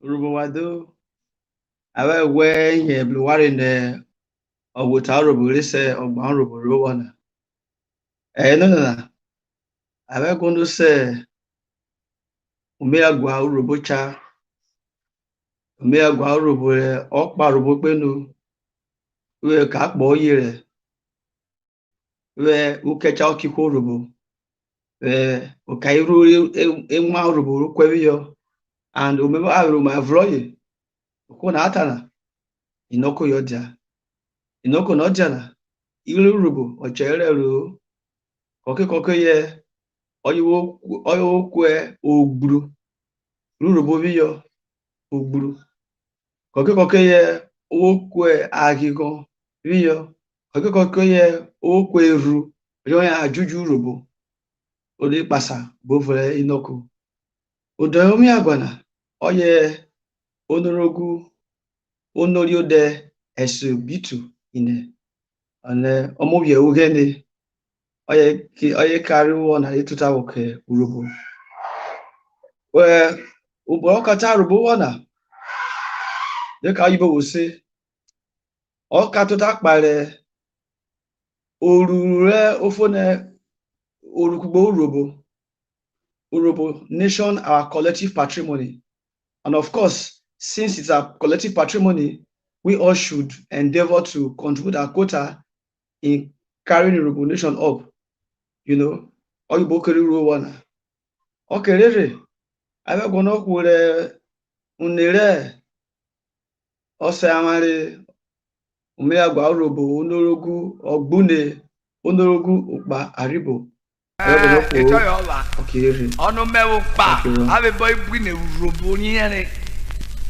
Urubawado, awe we ye bluwari ne owuta uruburi se Ogban uruburi wana. No. Awe gondo se umeagwa urubucha, umeagwa urubure okpa urubupenu, we kakbo yire, we ukecha okiko urubu, we ukairu enwa uruburu kwebiyo, and umema aruma vloye, ukuna atana, inoko yodja, inoko nodjana, ilu urubu, ochere ru, koke ye, oyo kwe ogburu, urubu biyo, ogburu, koke ye, okwe agigo, biyo, koke ye, okwe ru, yo ya ajuju urubu, odi pasa, bovre inoko. Odoyomi agwana, oye, ONORIODE Esobito-Ineh, ane omobye ugene, oye kari wana ituta woke urubu. We ukata urubu wana, deka yibo wose, okatuta kpare, orure ofone orukugbo urubu nation, our collective patrimony. And of course, since it's our collective patrimony, we all should endeavor to contribute our quota in carrying the Urubu nation up. You know, Oyubokeri Ruwana. Okay, I will go up with unere Oseamare Umeagwa Urubu, Onorogu, Ogbune, Onorogu, Ogban, Aribo. Ono mewo pa ave boy bwine urobo nyere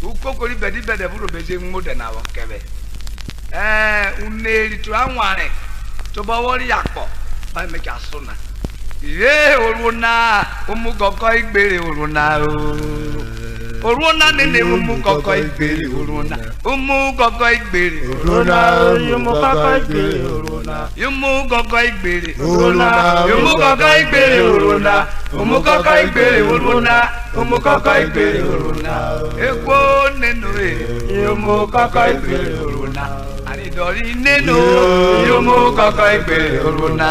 ukokori bedi bede buru beje ngode na wokebe uneri to anware to bawori yakpo ba me ka sona ye oruna umugoko igbere oruna oruna nene umugoko igbere oruna umugoko igbere oruna umugoko igbere oruna umugoko igbere oruna umugoko igbere oruna umugoko igbere oruna umugoko igbere oruna ekwo nenu umugoko igbere oruna aridori nenu umugoko igbere oruna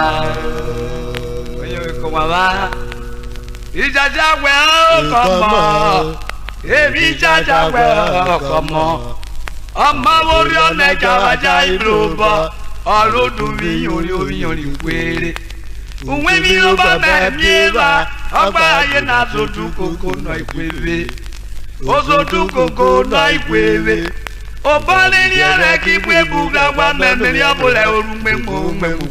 oyo ko baba ijaja we okomo ebi jaja we okomo ọmọ orí ọ̀nà ìjàwájà ìbúròbọ̀ ọlọ́dún mi orí wéré. Òwe mi ló bá mẹ́mí wá ọgbà ayé náà sojú kòkó náà ìpèwé. Ó sojú kòkó náà ìpèwé. Ó bọ́ lórí ẹ̀rẹ́ kí pé búgbàgbà mẹ́mẹ́rin ọ̀bùlẹ̀ orúgbẹ́mú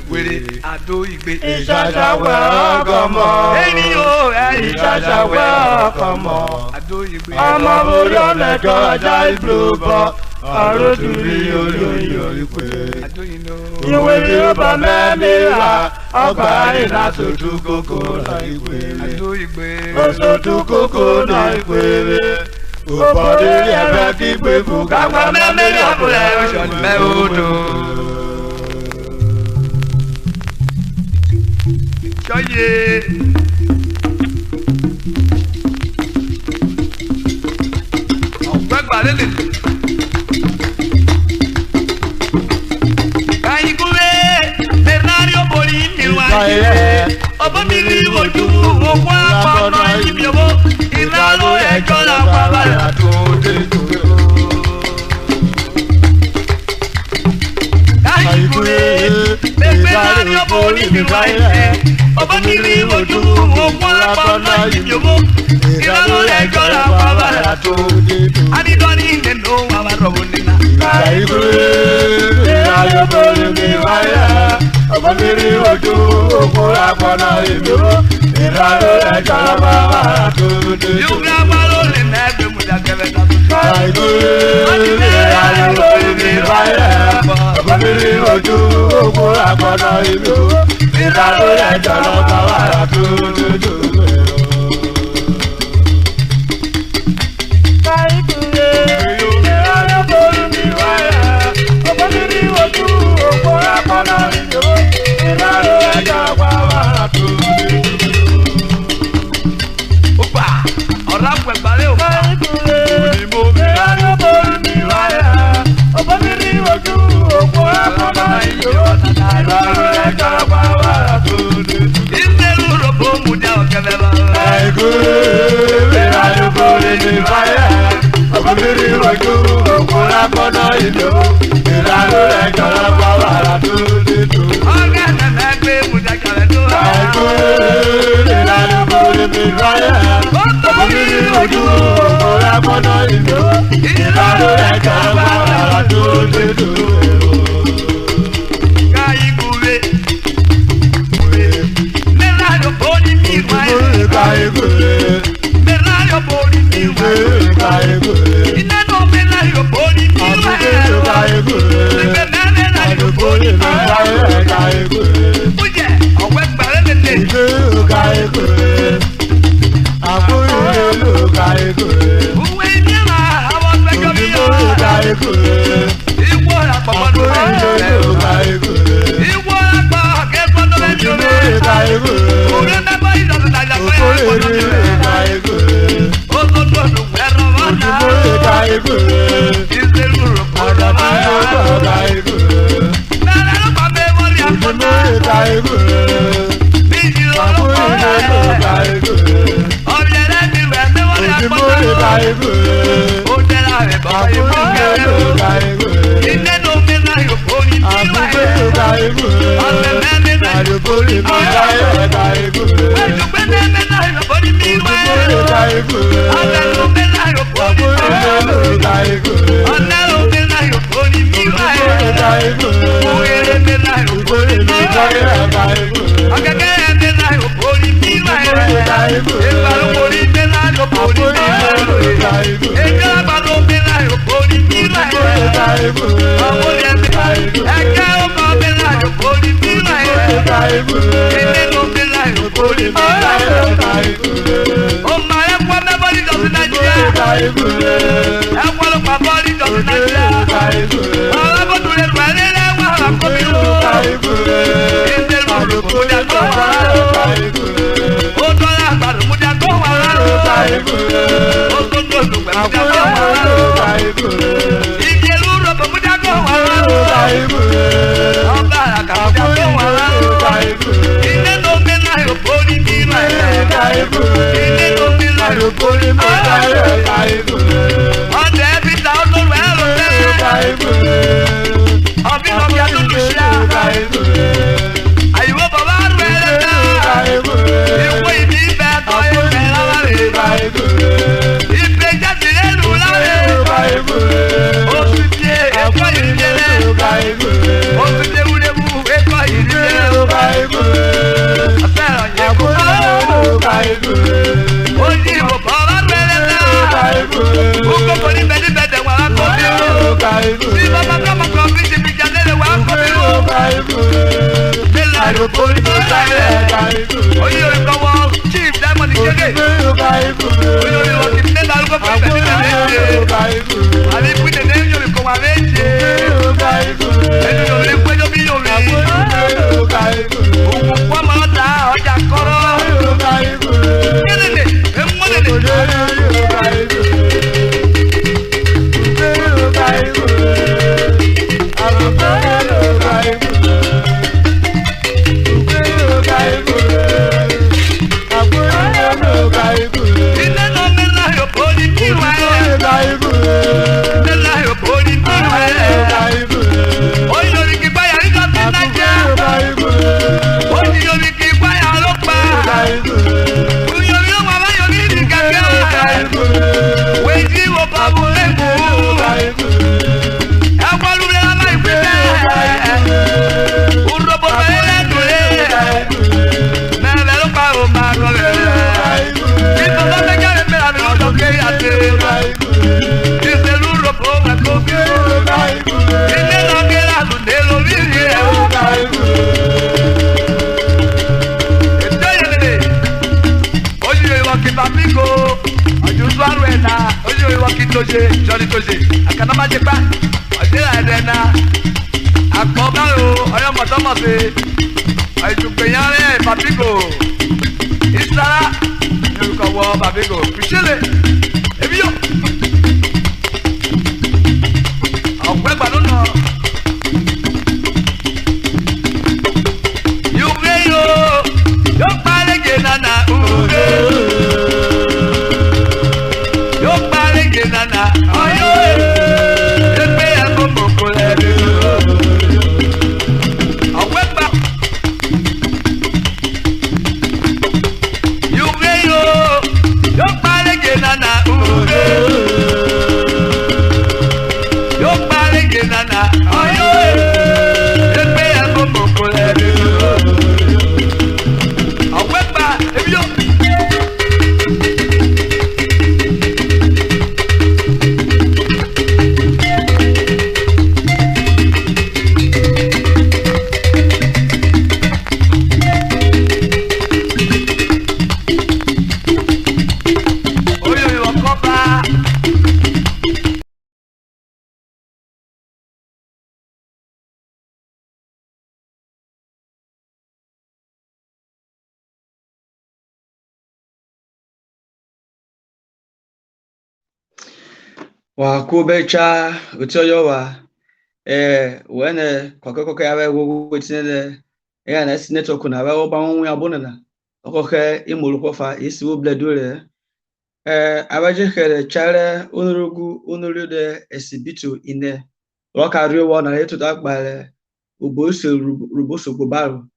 péré. Àdó ìgbé. Ìṣàṣàwẹ̀ ọkọ̀ mọ́. Èyí yóò ẹ̀yìn ìṣàṣàwẹ̀ ọkọ̀ mọ́. Àdó ìgbé. Ọmọ orí ọ̀nà ìjàwájà ìbúròbọ̀. Aroturi orí pé ìwé ni ó bá mẹ́mí wá ọgbà ìlà sojú kòkó náà ìpè ó sojú kòkó náà ìpè ó bọ̀dé ẹ̀fẹ́ kí pé fún kápá mẹ́mí ọ̀pọ̀lẹ̀ oṣù mẹ́odò. Sọ́yé. Ọ̀gbẹ́gbà lélẹ̀. Ọba mi rí ojú òkú àpọ̀nà ìbíọ̀wó ìlànà ẹjọ́ làwọn abáyà tó dé tó. Káyìkúrè pépé láàrin ọ̀bọ onímìíràn ilẹ̀. Ọba mi rí ojú òkú àpọ̀nà ìbíọ̀wó ìlànà ẹjọ́ làwọn abáyà tó dé tó. Adídọ́ni nínú àwọn arọ̀wọ̀ nínú. Káyìkúrè láàrin ọ̀bọ onímìíràn ilẹ̀. Ọba mi rí ojú òkú àpọ̀nà ìbíọ̀wó ìlànà ẹjọ́ làwọn abáyà tó dé tó. Yóò gbé abálò lè nà ẹgbẹ́ mu dàgẹ́fẹ́ tàbí. Káyìkúrè láàrin ọ̀bọ onímìíràn ilẹ̀. Ọba mi rí ojú òkú àpọ̀nà ìbíọ̀wó ìlànà ẹjọ́ làwọn abáyà tó dé tó. Káyìkúrè. ojú òkúra gbọ́dọ̀ ìlú ìlànà rẹ̀ jọ̀rọ̀ bá wàrà tó dídú. ọ̀gá nàná gbé mùjàkàrẹ̀ tó wà. ìlànà borí mi ráyà. orí ojú òkúra gbọ́dọ̀ ìlú ìlànà rẹ̀ jọ̀rọ̀ bá wàrà tó dídú. káyí kúre mẹ́ra yóò bọ́ ní mi wáyé. káyí kúre mẹ́ra yóò bọ́ ní mi wáyé. káyí kúre iná náà mẹ́ra yóò bọ́ ní mi wáyé. káyí kúre ìgbẹ́ mẹ́ra yóò bọ́ ní mi wáyé. káyí kúre. ó jẹ́ ọ̀wẹ́ gbàrẹ́ lẹ́lẹ́. káyí kúre àbúrò ìlú káyí kúre. òwe ní ẹ̀ma àwọn ọ̀gbẹ́jọ́ mi yọ̀. káyí kúre ìwọ àpapọ̀dọ̀ àbúrò rẹ̀. ìlú káyí kúre. ìwọ àpá akẹ́kọ̀ọ́ rẹ̀ jù rẹ̀. káyí kúre. òwe mẹ́fà ìdọ̀tí tàjà fẹ́ òkúrò ẹ̀kọ́ ìlú rẹ̀. káyí kúre. ó tó dọ̀dọ̀ wẹ̀rọ wọn náà. òkúrò káyí kúre. ìṣèlú rò kó lọ àdàbí máa. ọkọ̀ káyí kúre. bẹ́ẹ̀ ló pa bẹ́ẹ̀ wọlé òkúrò àpọ̀tọ̀. káyí kúre. bíjì àbúrò olóko ìlú rẹ̀. káyí kúre. ọ̀rẹ́ rẹ̀ ti rẹ̀ mẹ́ wọlé òkúrò àpọ̀tọ̀. káyí kúre. ó jẹ́ láàrẹ̀ bàbá yìí àbúrò fún kẹrẹ́ ìlú o. káyí kúre. ilé ló mẹ́ta yóò kó ní bí àbúrò wáyé. ìlú káyí kúre. ọ̀sẹ̀ mẹ́ta àdúgbò ìlú káyí kúre. wẹ́ẹ̀dù pé mẹ́ta yóò kó ní bí wáyé. òkúrò káyí kúre. ọ̀sẹ̀ ló mẹ́ta yóò kó ní bí àbúrò wáyé. ìlú káyí kúre. ọ̀sẹ̀ ló mẹ́ta yóò kó ní bí wáyé. òkúrò káyí kúre. òwèrè mẹ́ta yóò kó ní bí wáyé. ọ̀kẹ́kẹ́ mẹ́ta yóò kó ní bí wáyé. ìgbàlódé ní mẹ́ta yóò kó ní bí wáyé. ẹgbẹ́ àgbàdo mẹ́ta yóò kó ní bí wáyé. àwọn ẹgbẹ́ ẹgbẹ́ ọkọ̀ mẹ́ta yóò kó ní bí wáyé. ilé ló mẹ́ta yóò kó ní bí wáyé. ọmọ ẹ̀kọ́ mẹ́bọ́lì dọ̀tí nàìjíríà. ẹ̀kọ́ ló pa bọ́ọ̀lì dọ̀tí nàìjíríà. ọlọ́bọ̀dún lè pẹ́ nílẹ̀ wà lákòmí o. ìṣe lòlù kò dé tó wà rárá. ó dọ́là àgbàdo kò dé tó wà rárá. ó tó tó lù pẹ̀ kò dé tó wà rárá. ìṣe lúrò kò dé tó wà rárá. ọba àràkà kò dé tó wà rárá. ilé ló gbé náà yóò kó ní bí rẹ̀. ilé ló gbé náà yóò kó ní bí rẹ̀. ọ̀dẹ̀ ẹbí ta ó tó rẹ̀ ló tẹ́. ọ̀bí lọ́bí adúlù ṣíà. àyùwọ́ bàbá rẹ̀ lẹ́tà. ìwé ìdí bẹ́ẹ̀ tọ́ ìfẹ́ láwárẹ̀. ìfẹ́ jáde lẹ́nu láwárẹ̀. oṣù tí ẹ̀kọ́ yìí jẹ́lẹ̀. oṣù tí ewúrẹ́wú ẹ̀kọ́ yìí jẹ́lẹ̀. afẹ́ràn yẹ kó bá. ó ní ìwò bàbá rẹ̀ lẹ́tà. ó kókò níbẹ̀ níbẹ̀ dẹ̀ wà á kó bí o. bí bàbá kọ́mọ kan fi ṣe fi jáde lè wà á kó bí o. nílẹ̀ àdókò ní tó sáré. oyin orin kan wọ chief diamond jẹ́gẹ̀. oyin orin wọn kì í nílẹ̀ arúgbó fún ìbẹ̀ nílẹ̀ méje. àbí pínlẹ̀ ní ẹ̀yìn orin kan wà méje. ẹ̀yìn orin péjọ bí orin. òkú kọ́ máa ta ọjà kọ́rọ́. kílìlì ẹ̀mọ́lẹ̀lẹ̀. ilé náà mẹ́ta yóò kó ní bí wáyé. mẹ́ta yóò kó ní bí wáyé. oyin orin kì í báyà nígbà tí nàìjíríà. oyin orin kì í báyà ló pa. oyin orin ló máa bá yọ ní ìdí kẹ̀kẹ́. wèjì wo bàbá lẹ́kọ̀ọ́. ẹ̀kọ́ lulẹ̀ ọmọ ìpínlẹ̀. òròbó bẹ̀rẹ̀ lẹ́nu lé. mẹ́rẹ̀ ló pa òun máa kọ́ lẹ̀. ìtọ́jú mẹ́jọ rẹ̀ mẹ́ra mi ló lọ gé àti. ìṣèlú rògbò wẹ̀ kó bí o. ilé lọ gé lálùdé lórí rẹ̀. ètò ìyẹlẹ oyin ìwọ kì bàbí go ọjọ́ àrùn ẹ̀ náà oyin ìwọ kì tóṣe jọ́ni tóṣe àkànnámájẹ pa ọjọ́ ẹ̀rẹ̀ náà àkọ́bá o ọyọ́ mọ̀tọ́mọ̀sẹ̀ ìdùgbẹ̀yàrẹ̀ bàbí go ìsara ní orúkọ wọ bàbí go fìṣẹ́lẹ̀ ebi yọ ọ̀pẹ́ gbàdúrà náà. Yuve yo, yo parege nana uve. Yo parege nana, ayo. Wa kubecha utoyo wa when kokoko ya wo wetin ya na network na wa ba won abona na okoke imoluko fa isi wo bledore abaje khere chare onoriode Esobito-Ineh wakario wa na yetu takbale uboso ruboso gobaru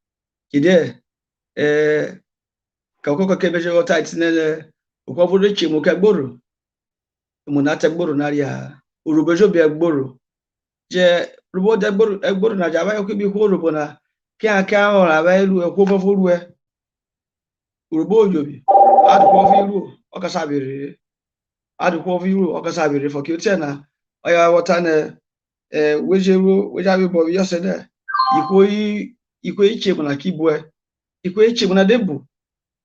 kide kokoko kebeje wota itinele ukovodo chimu kegboro munate gboro naria urubejo bi egboro je rubo de egboro na jaba yokibi ho rubo na kia ora ba ilu ekwo foforu urubo ojobi adukwo fi iru okasabiri for kiutia na oya wota na wejawe bo yosede iko iche na kibwe iko iche na debu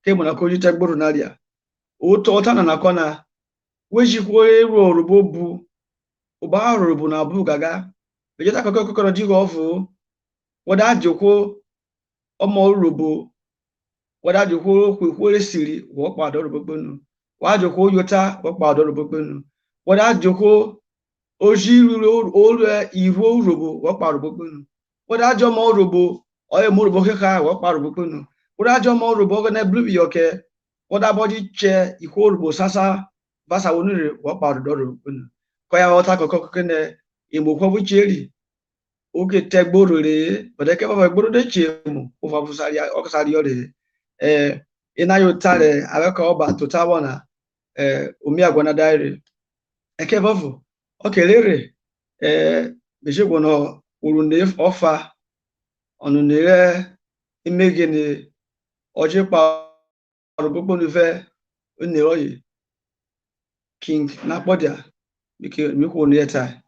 ke na kojite gboro naria oto otana na kona wejikwo eru orubo bu uba orubo na bu gaga ejeta kokoro digo ofu wada joko omo orubo wada joko kwere siri wo pa do orubo gbonu wa joko yota wo pa do orubo gbonu wada joko ojiru iru orubo wo pa orubo gbonu wada jo mo orubo oye mo orubo keka wo pa orubo gbonu wada jo mo orubo na blue yoke wada body che iko orubo sasa basa wonure wo pa do orubo gbonu ko ya wota kokoko ne imokwo bucheri oke tegboro re bodeke baba gboro de chemu ovavusari okasari ore inayo tare aweka oba totawona omi agwana daire eke vovu okelere bejego no urunde ofa onunere imegene oje pa gbogbo nuve oneroyi king na podia mi ko ni eta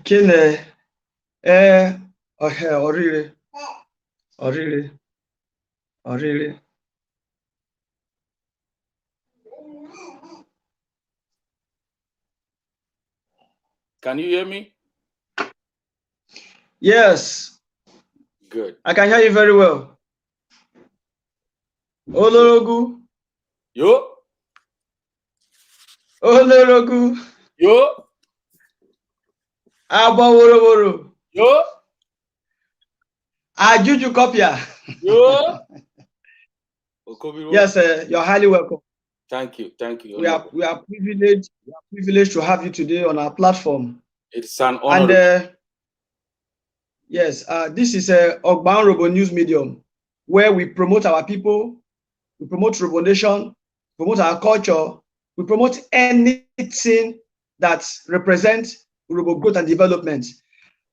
kene orire Can you hear me? Yes. Good. I can hear you very well. Olorogu. Yo. Olorogu. Yo. Abaworo. Yo. Ajuju Kopia. Yo. Yes, you're highly welcome. Thank you. Thank you. We are privileged to have you today on our platform. It's an honor. And yes, this is a Ogban Robo News Medium where we promote our people, we promote Robo Nation, promote our culture, we promote anything that represents Robo growth and development.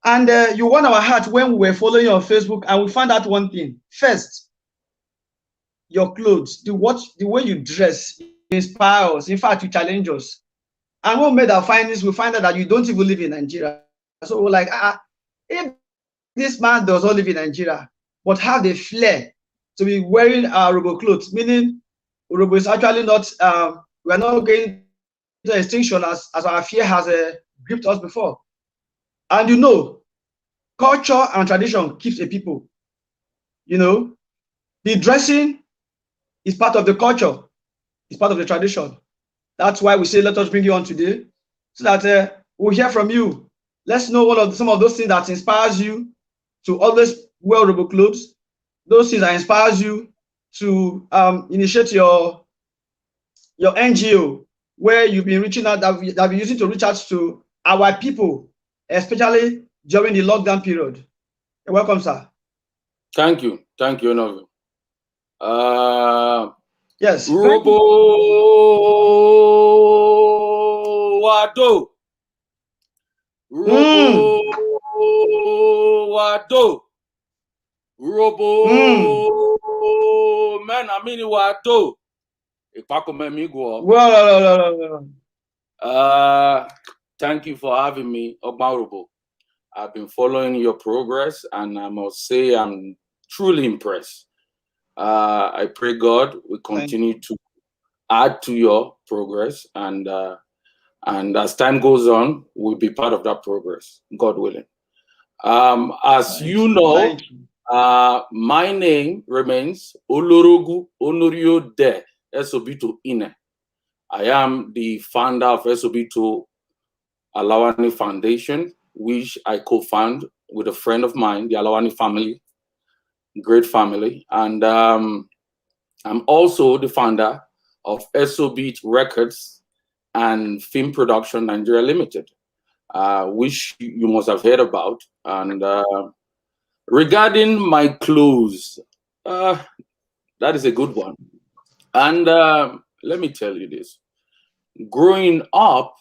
And you won our heart when we were following you on Facebook, and we found out one thing. First, your clothes, the way you dress inspire us. In fact, you challenge us. And when we made our findings, we find out that you don't even live in Nigeria. So we're like, if this man does not live in Nigeria, but have the flair to be wearing Urhobo clothes, meaning Urhobo is actually not, we are not going to extinction as our fear has gripped us before. And you know, culture and tradition keeps a people. You know, the dressing is part of the culture, it's part of the tradition. That's why we say, let us bring you on today, so that we'll hear from you. Let's know some of those things that inspires you to always wear Urhobo clothes, those things that inspires you to initiate your NGO, where you've been reaching out, that we've been using to reach out to our people, especially during the lockdown period. You're welcome, sir. Thank you, Onorio. Yes. Urhobo Wado. Urhobo Wado. Urhobo man, I mean Wado. Thank you for having me, Ogban. I've been following your progress, and I must say I'm truly impressed. I pray God will continue to add to your progress, and as time goes on, we'll be part of that progress, God willing. As you know, my name remains ONORIODE Esobito-Ineh. I am the founder of Esobito-Alawani Foundation, which I co-found with a friend of mine, the Alawani family, great family. And I'm also the founder of Esobit Records and Film Production Nigeria Limited, which you must have heard about. And regarding my clothes, that is a good one. And let me tell you this. Growing up,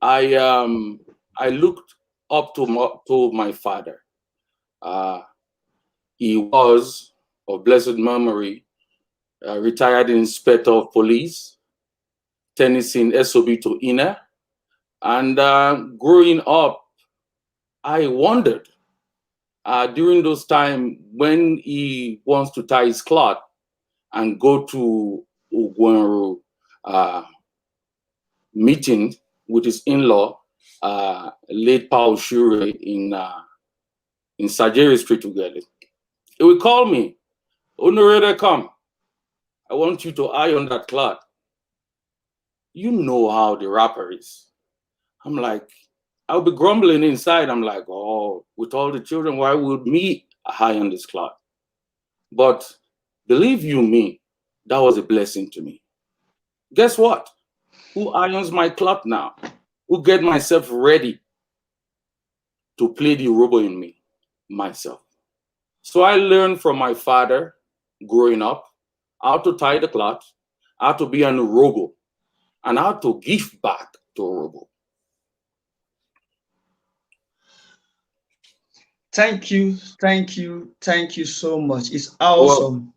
I looked up to my father. He was, of blessed memory, retired inspector of police, Tennessee Esobito-Ineh. And growing up, I wondered during those times when he wants to tie his cloth and go to Ogban meeting with his in-law, late Paul Shure in Sajeri Street together. He would call me, "ONORIODE, come. I want you to iron that cloth. You know how the rapper is." I'm like, I'll be grumbling inside. I'm like, oh, with all the children, why would me iron this cloth? But believe you me, that was a blessing to me. Guess what? Who irons my cloth now? Who get myself ready to play the Urhobo in me? Myself. So I learned from my father growing up how to tie the cloth, how to be an Urhobo, and how to give back to Urhobo. Thank you so much. It's awesome. Well,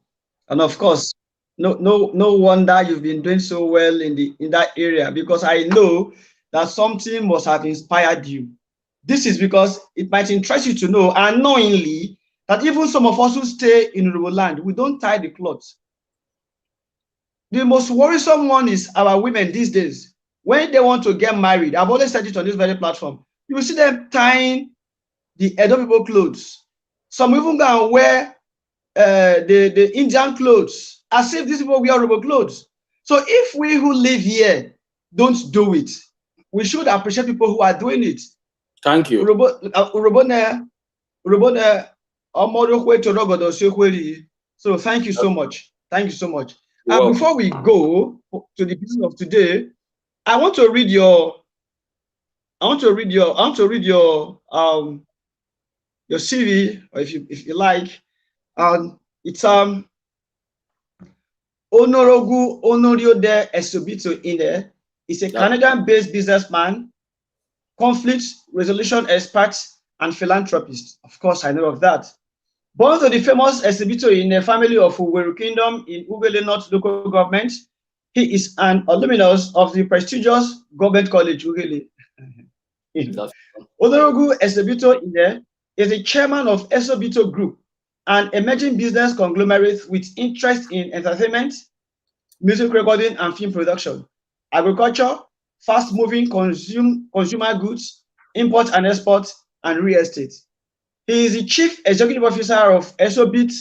and of course, no wonder you've been doing so well in that area, because I know that something must have inspired you. This is because it might interest you to know unknowingly that even some of us who stay in Urhobo land, we don't tie the clothes. The most worrisome one is our women these days. When they want to get married, I've always said it on this very platform, you will see them tying the Edo people clothes. Some even go and wear the Indian clothes, as if these people wear Urhobo clothes. So if we who live here don't do it, we should appreciate people who are doing it. Thank you. So thank you so much. Thank you so much. And before we go to the business of today, I want to read your CV, or if you like. It's ONORIODE Esobito-Ineh. Is a Canadian-based businessman, conflict resolution expert, and philanthropist. Of course, I know of that. Born to the famous Esobito-Ineh family of Uweru Kingdom in Ugele North local government, He is an alumnus of the prestigious Government College, Ugele. OLOROGUN Esobito-Ineh is the chairman of Esobito Group, an emerging business conglomerate with interest in entertainment, music recording and film production, agriculture, fast-moving consumer goods, import and export, and real estate. He is the chief executive officer of Esobit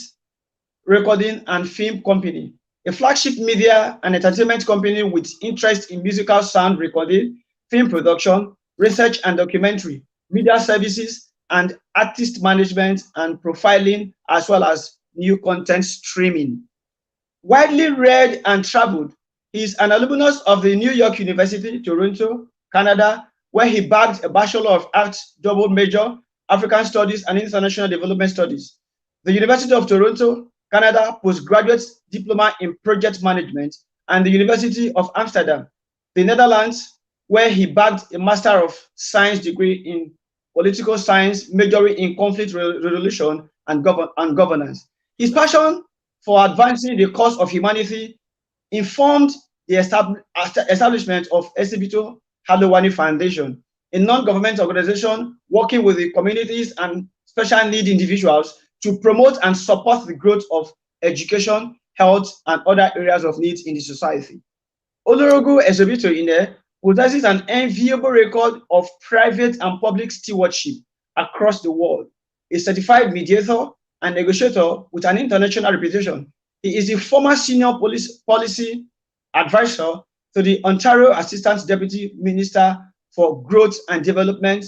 Recording and Film Company, a flagship media and entertainment company with interest in musical sound recording, film production, research and documentary, media services, and artist management and profiling, as well as new content streaming. Widely read and traveled, he is an alumnus of the New York University, Toronto, Canada, where he bagged a Bachelor of Arts double major, African Studies and International Development Studies. The University of Toronto, Canada, postgraduate diploma in project management, and the University of Amsterdam, the Netherlands, where he bagged a Master of Science degree in political science, majoring in conflict resolution and governance. His passion for advancing the cause of humanity informed the establishment of Esobito Halowani Foundation, a non-government organization working with the communities and special need individuals to promote and support the growth of education, health, and other areas of need in the society. OLOROGUN Esobito-Ineh possesses an enviable record of private and public stewardship across the world, a certified mediator and negotiator with an international reputation. He is the former senior policy advisor to the Ontario Assistant Deputy Minister for Growth and Development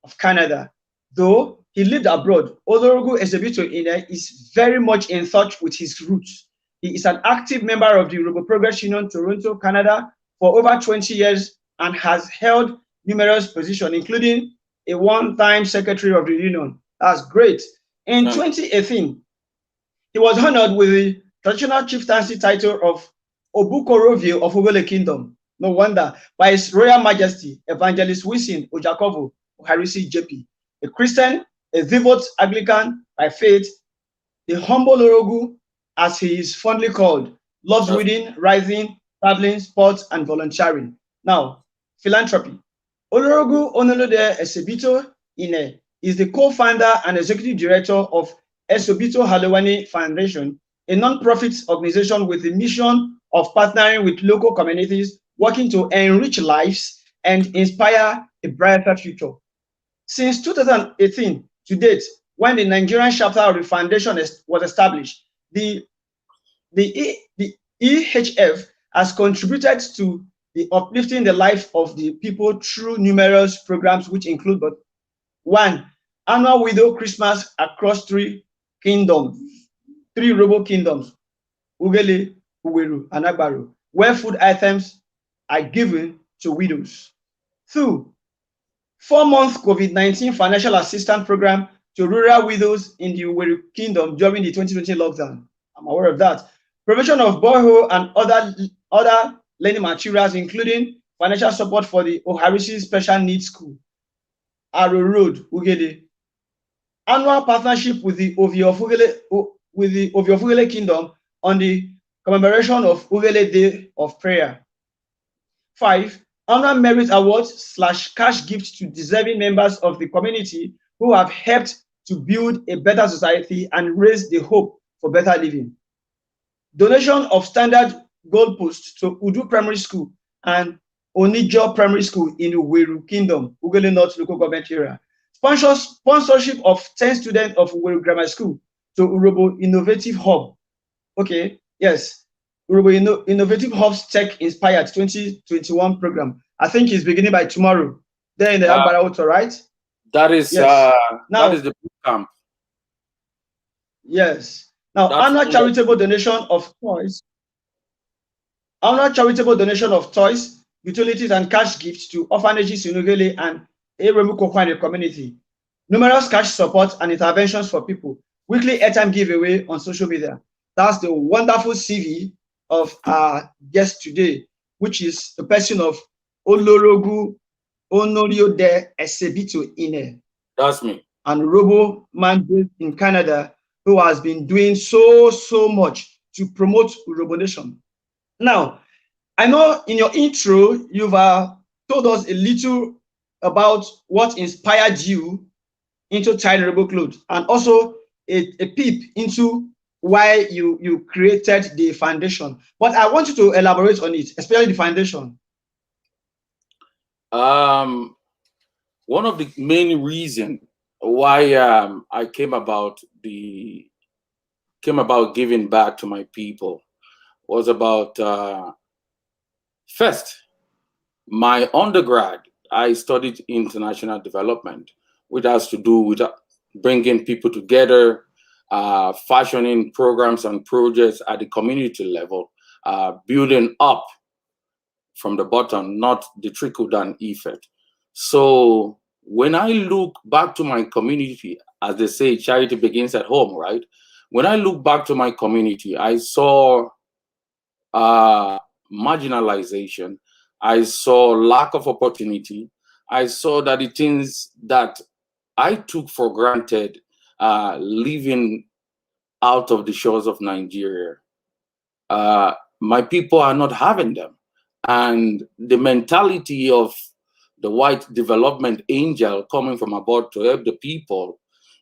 of Canada. Though he lived abroad, OLOROGUN Esobito-Ineh is very much in touch with his roots. He is an active member of the URHOBO Progress Union, Toronto, Canada, for over 20 years and has held numerous positions, including a one-time secretary of the union. That's great. In 2018, he was honored with the traditional chieftaincy title of Obukorovie of Ogele Kingdom. No wonder, by His Royal Majesty, Evangelist Wilson Ojakovo Oharisi JP, a Christian, a devout Anglican by faith, the humble OLOROGUN, as he is fondly called, loves reading, writing, traveling, sports, and volunteering. Now, philanthropy. OLOROGUN Onoride Esobito-Ineh is the co-founder and executive director of Esobito Halowani Foundation, a non-profit organization with the mission of partnering with local communities, working to enrich lives and inspire a brighter future. Since 2018 to date, when the Nigerian chapter of the foundation was established, the EHF has contributed to the uplifting the life of the people through numerous programs, which include, but one, annual widow Christmas across three URHOBO kingdoms, Ugele, Uweru, and Agbaru, where food items are given to widows. Two, 4-month COVID-19 financial assistance program to rural widows in the Uweru kingdom during the 2020 lockdown. I'm aware of that. Provision of borehole and other learning materials, including financial support for the Oharisi Special Needs School, Aro Road, Ugele. Annual partnership with the Ovie of Ugele Kingdom on the commemoration of Ugele Day of Prayer. 5, annual merit awards / cash gifts to deserving members of the community who have helped to build a better society and raise the hope for better living. Donation of standard goalposts to Udu Primary School and Onijo Primary School in Uweru Kingdom, Ugele North Local Government Area. Sponsorship of 10 students of Uweru Grammar School to URHOBO Innovative Hub. Okay, yes. URHOBO Innovative Hub's Tech Inspired 2021 program. I think it's beginning by tomorrow. There in the Agbara Auto, right? That is now, that is the boot camp. Yes. Now, annual charitable donation of toys. Annual charitable donation of toys, utilities, and cash gifts to orphanages in Ugele and Eremukokwa in the community. Numerous cash support and interventions for people. Weekly airtime giveaway on social media. That's the wonderful CV of our guest today, which is the person of OLOROGUN ONORIODE Esobito-Ineh. That's me. An URHOBO man based in Canada who has been doing so much to promote URHOBO Nation. Now, I know in your intro, you've told us a little about what inspired you into tying rainbow clothes, and also a peep into why you created the foundation. But I want you to elaborate on it, especially the foundation. One of the main reasons why I came about giving back to my people was about first, my undergrad. I studied international development, which has to do with bringing people together, fashioning programs and projects at the community level, building up from the bottom, not the trickle-down effect. So when I look back to my community, as they say, charity begins at home, right? When I look back to my community, I saw marginalization. I saw lack of opportunity. I saw that the things that I took for granted living out of the shores of Nigeria, my people are not having them. And the mentality of the white development angel coming from abroad to help the people,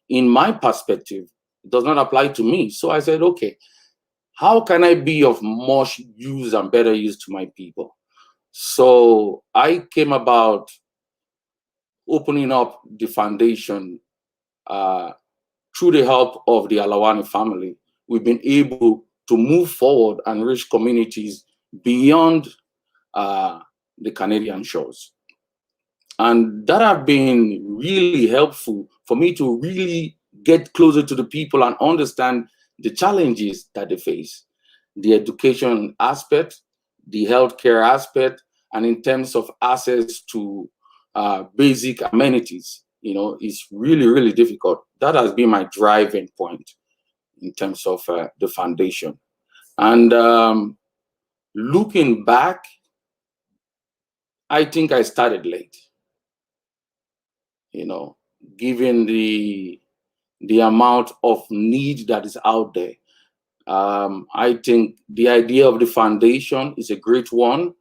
in my perspective, does not apply to me. So I said, okay, how can I be of more use and better use to my people? So I came about opening up the foundation through the help of the Alawani family. We've been able to move forward and reach communities beyond the Canadian shores. And that have been really helpful for me to really get closer to the people and understand the challenges that they face, the education aspect, the healthcare aspect, and in terms of access to basic amenities, you know, it's really, really difficult. That has been my driving point in terms of the foundation. And looking back, I think I started late, you know, given the amount of need that is out there. I think the idea of the foundation is a great one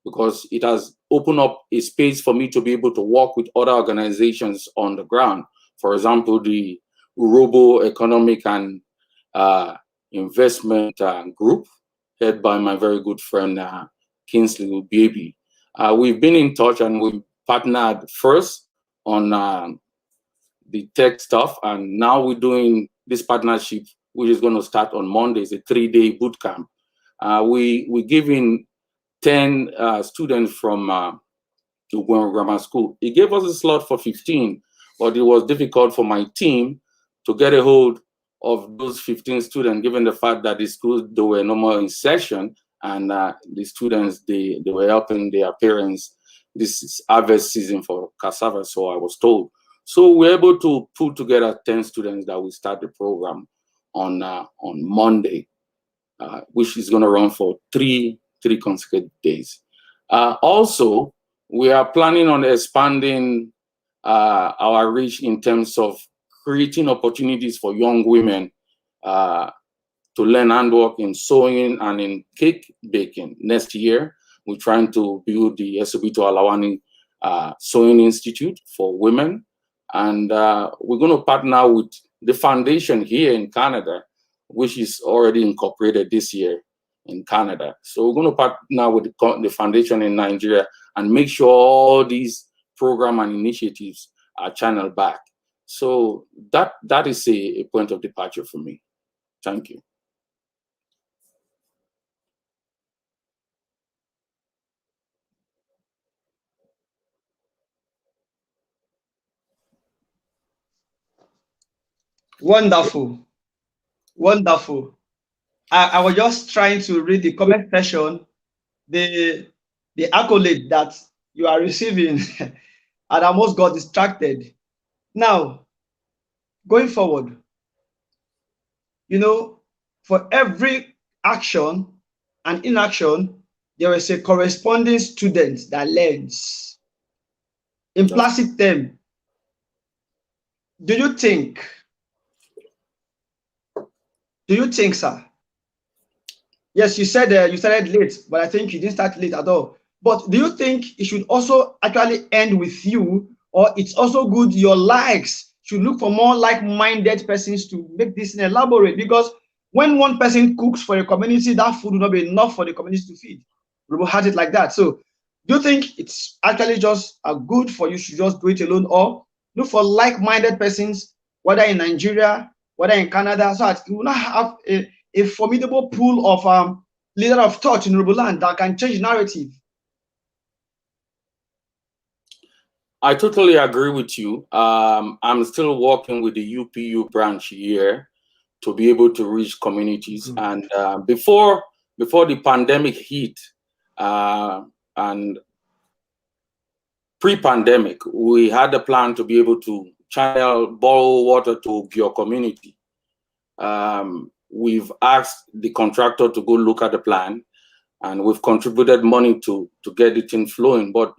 because it has opened up a space for me to be able to work with other organizations on the ground. For example, the URHOBO Economic and Investment Group, led by my very good friend, Kingsley Ubiebi. We've been in touch and we partnered first on the tech stuff, and now we're doing this partnership, which is going to start on Monday. It's a 3-day boot camp. We're giving 10 students from Ogban Grammar School. It gave us a slot for 15, but it was difficult for my team to get a hold of those 15 students, given the fact that the schools, they were no more in session, and the students, they were helping their parents. This is harvest season for cassava, so I was told. So we're able to put together 10 students that will start the program on Monday, which is going to run for three consecutive days. Also, we are planning on expanding our reach in terms of creating opportunities for young women to learn handwork in sewing and in cake baking. Next year, we're trying to build the Esobito-Ineh Sewing Institute for women. And we're going to partner with the foundation here in Canada, which is already incorporated this year in Canada. So we're going to partner with the foundation in Nigeria and make sure all these programs and initiatives are channeled back. So that is a point of departure for me. Thank you. Wonderful. Wonderful. I was just trying to read the comment section, the accolade that you are receiving, and I almost got distracted. Now, going forward, you know, for every action and inaction, there is a corresponding student that learns. Implicit term, do you think, sir, Yes, you said you started late, but I think you didn't start late at all. But do you think it should also actually end with you, or it's also good your likes should look for more like-minded persons to make this elaborate? Because when one person cooks for a community, that food will not be enough for the community to feed. Urhobo has it like that. So do you think it's actually just good for you to just do it alone, or look for like-minded persons, whether in Nigeria, whether in Canada, so that you will not have a formidable pool of leader of thought in Urhobo land that can change narrative? I totally agree with you. I'm still working with the UPU branch here to be able to reach communities. And before the pandemic hit, and pre-pandemic, we had a plan to be able to borrow water to your community. We've asked the contractor to go look at the plan, and we've contributed money to get it in flowing. But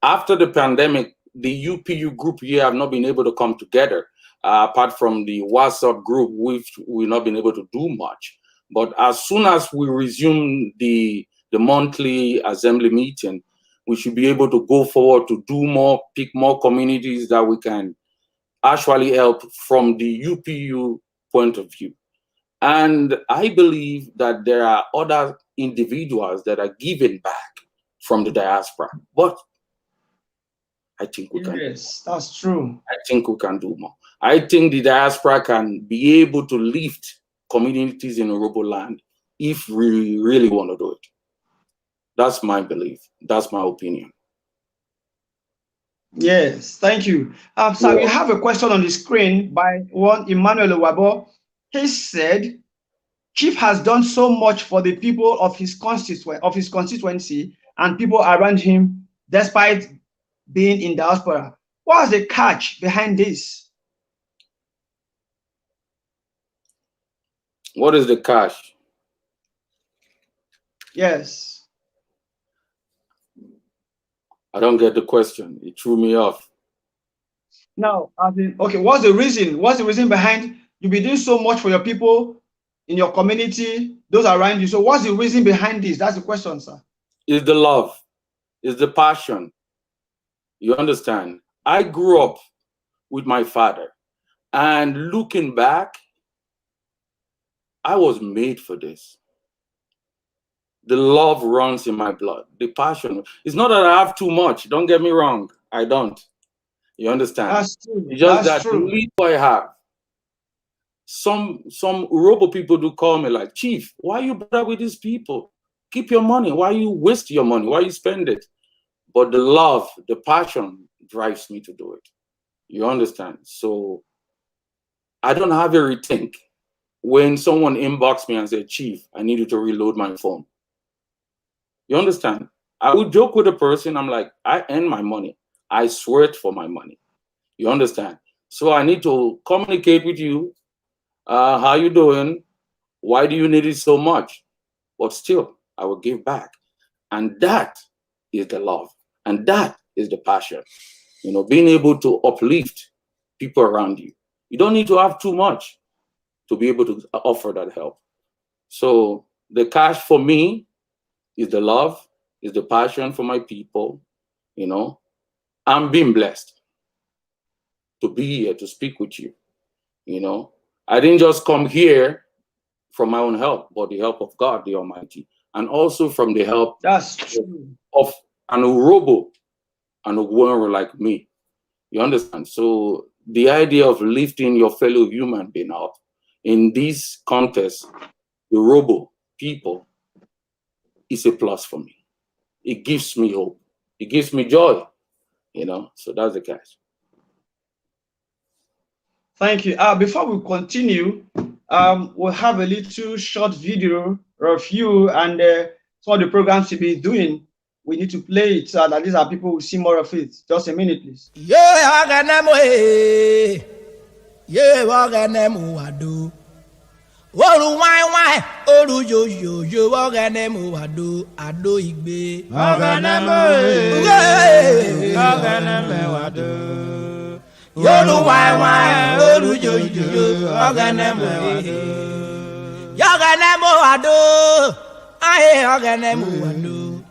after the pandemic, the UPU group here have not been able to come together. Apart from the WhatsApp group, we've not been able to do much. But as soon as we resume the monthly assembly meeting, we should be able to go forward to do more, pick more communities that we can actually help from the UPU point of view. And I believe that there are other individuals that are giving back from the diaspora. But I think we can. Yes, that's true. I think we can do more. I think the diaspora can be able to lift communities in Urhobo land if we really want to do it. That's my belief. That's my opinion. Yes, thank you. So we have a question on the screen by one Emmanuel Owabo. He said, Chief has done so much for the people of his constituency and people around him, despite being in diaspora. What is the catch behind this? What is the catch? Yes. I don't get the question. It threw me off. Now, okay, what's the reason? What's the reason behind you be doing so much for your people in your community, those around you? So what's the reason behind this? That's the question, sir. It's the love. It's the passion. You understand? I grew up with my father, and looking back, I was made for this. The love runs in my blood. The passion. It's not that I have too much. Don't get me wrong. I don't. You understand? That's true. It's just That's that true. the little I have. Some Urhobo people do call me like, Chief, why you bother with these people? Keep your money. Why you waste your money? Why you spend it? But the love, the passion drives me to do it. You understand? So I don't have a rethink. When someone inbox me and say, Chief, I need you to reload my phone. You understand? I would joke with the person. I'm like, I earn my money. I sweat for my money. You understand? So I need to communicate with you. How you doing? Why do you need it so much? But still, I will give back. And that is the love. And that is the passion. You know, being able to uplift people around you. You don't need to have too much to be able to offer that help. So the cash for me is the love, is the passion for my people. You know, I'm being blessed to be here to speak with you. You know, I didn't just come here from my own help, but the help of God, the Almighty, and also from the help of an Urhobo and a warrior like me. You understand? So the idea of lifting your fellow human being up in this contest, the Urhobo people, is a plus for me. It gives me hope. It gives me joy. You know, so that's the case. Thank you. Before we continue, we'll have a little short video of you and some of the programs you'll be doing. We need to play it so that these are people will see more of it. Just a minute, please. Yeah, Oru wine, oru yo, oganemu ado igbe. Oganemu wado. Yoru wine, oru yo, oganemu wado. Yoganemu wado, aye ogene mu wado.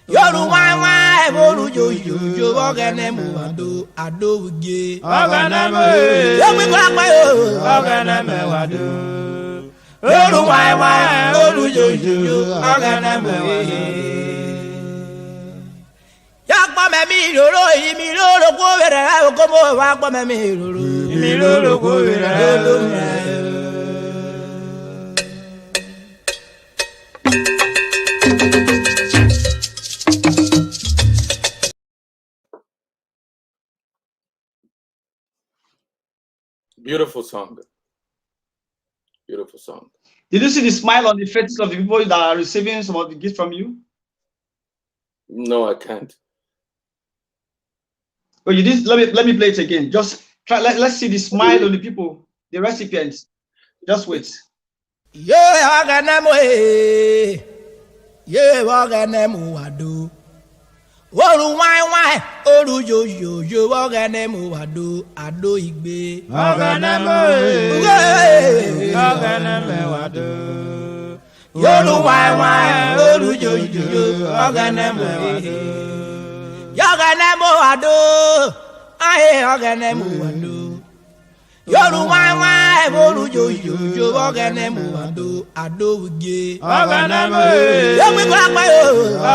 Yoru wai wai boru yo ogene mu wado ado uge. Ogene mu. Yomi kwa kwa yo. Ogene me wado. Yoru wai wai boru yo ogene mu wado. Yakpa me mi loro imi loro ko were ko mo wa pa me mi loro. Imi loro ko were. Beautiful song. Beautiful song. Did you see the smile on the faces of the people that are receiving some of the gifts from you? No, I can't. Oh, you did. Let me play it again. Just try. Let's see the smile on the people, the recipients. Just wait. Yeah, ogene mu eh. Yeah, ogene mu wado. Oru wai oru yo ogene mu wado ado igbe. Ogene mu. Ogene me wado. Yoru wai oru yo ogene mu wado. Ogene mu wado. Aye ogene mu wado. Yoru wai oru yo ogene mu wado ado igbe. Ogene mu. Yomi kwa kwa yo.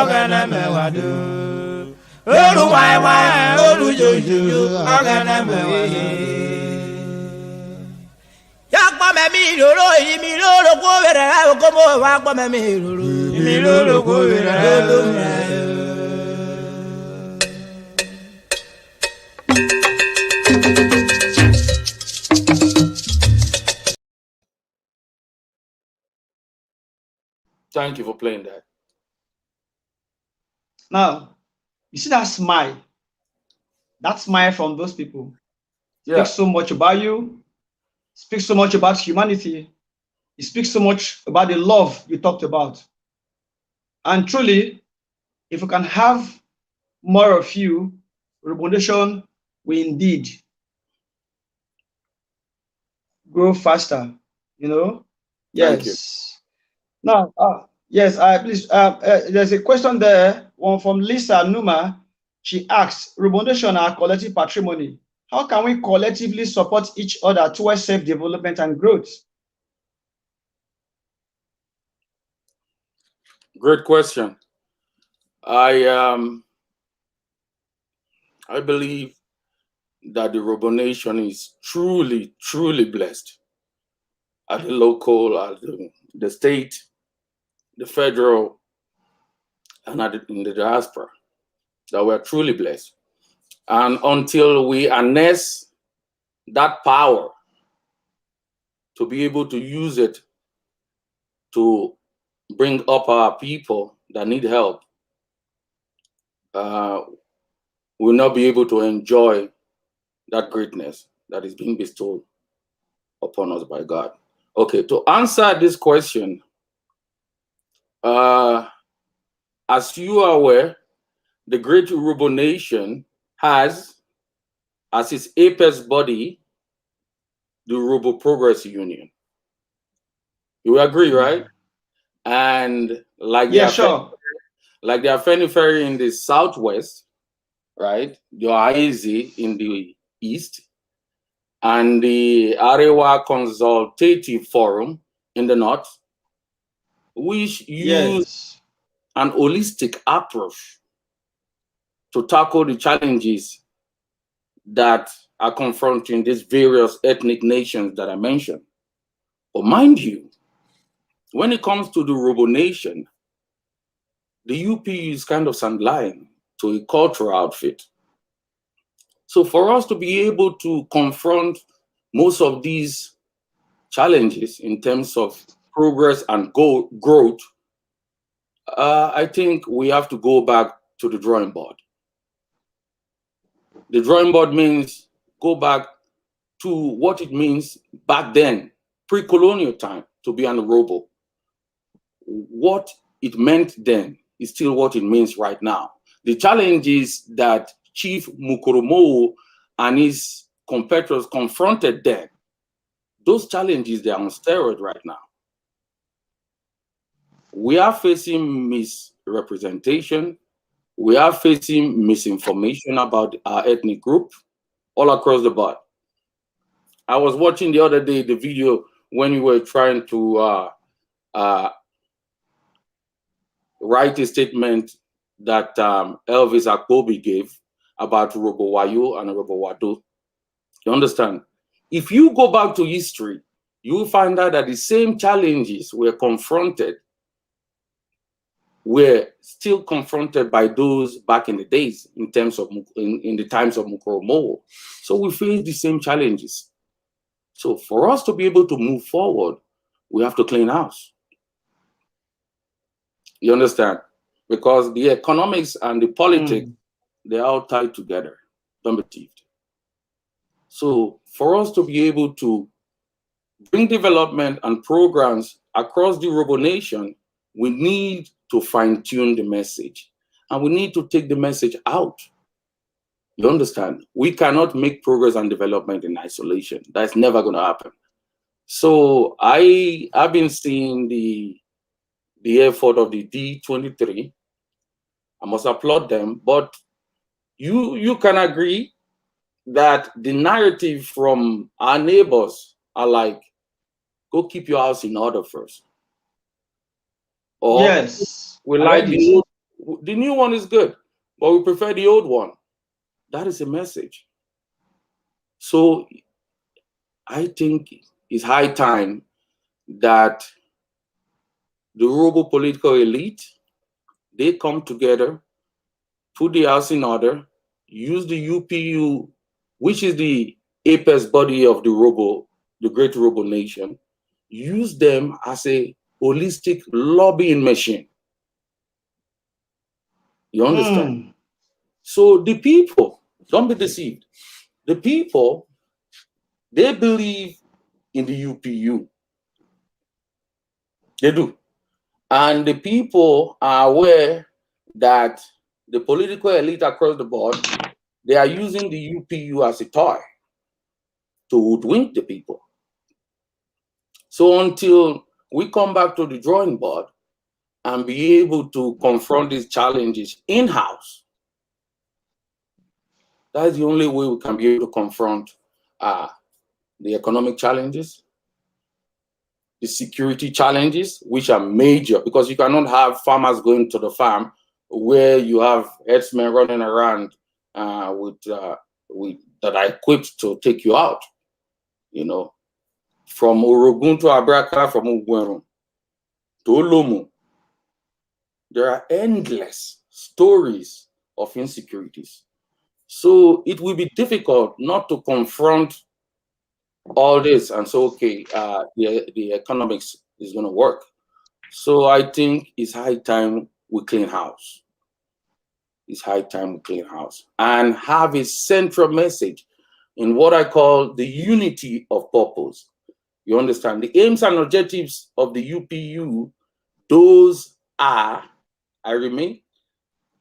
Ogene me wado. Yoru wai oru yo ogene mu wado. Yakpa me mi loro imi loro ko were ko mo wa pa me mi loro. Imi loro ko were. Thank you for playing that. Now, you see that smile? That smile from those people Yeah. speaks so much about you, speaks so much about humanity. It speaks so much about the love you talked about. And truly, if we can have more of you, Urhobo Nation will indeed grow faster. You know? Thank you. Yes. Now, yes, please. There's a question there, one from Lisa Numa. She asks, Urhobo Nation are collective patrimony. How can we collectively support each other towards self-development and growth? Great question. I believe that the Urhobo Nation is truly, truly blessed at the local, at the state, the federal, and in the diaspora. That we're truly blessed. And until we harness that power to be able to use it to bring up our people that need help, we'll not be able to enjoy that greatness that is being bestowed upon us by God. Okay, to answer this question, as you are aware, the Great Urhobo Nation has as its apex body the Urhobo Progress Union. You agree, right? And like Yeah, sure. like the Afenifere in the southwest, right? The IAZ in the east, and the Arewa Consultative Forum in the north, which use an holistic approach to tackle the challenges that are confronting these various ethnic nations that I mentioned. But mind you, when it comes to the Urhobo Nation, the UP is kind of sidelined to a cultural outfit. So for us to be able to confront most of these challenges in terms of progress and growth, I think we have to go back to the drawing board. The drawing board means go back to what it means back then, pre-colonial time, to be an Urhobo. What it meant then is still what it means right now. The challenges that Chief Mukoromo and his competitors confronted then, those challenges, they are on steroids right now. we are facing misrepresentation. We are facing misinformation about our ethnic group all across the board. I was watching the other day the video when you were trying to write a statement that Elvis Akpobi gave about Robo Wayo and Robo Wado. You understand? If you go back to history, you will find out that the same challenges were still confronted by those back in the days in terms of in the times of Mukoromo. So we face the same challenges. So for us to be able to move forward, we have to clean house. You understand? Because the economics and the politics, they're all tied together. Don't be deceived. So for us to be able to bring development and programs across the Robo nation, we need to fine-tune the message. And we need to take the message out. You understand? We cannot make progress and development in isolation. That's never going to happen. So I've been seeing the effort of the D23. I must applaud them, but you can agree that the narrative from our neighbors are like, go keep your house in order first. Or yes, we like the new one is good, but we prefer the old one. That is a message. So I think it's high time that the Robo political elite, they come together, put the house in order, use the UPU, which is the apex body of the Robo, the great Robo nation, use them as a holistic lobbying machine. You understand? So the people, don't be deceived. The people, they believe in the UPU. They do. And the people are aware that the political elite across the board, they are using the UPU as a toy to hoodwink the people. So until we come back to the drawing board and be able to confront these challenges in-house, that's the only way we can be able to confront the economic challenges, the security challenges, which are major, because you cannot have farmers going to the farm where you have herdsmen running around that are equipped to take you out. You know, from Orogun to Abraka, from Ogban to Olomu, there are endless stories of insecurities. So it will be difficult not to confront all this and say, okay, the economics is going to work. So I think it's high time we clean house. It's high time we clean house and have a central message in what I call the unity of purpose. You understand? The aims and objectives of the UPU, those are, I remain,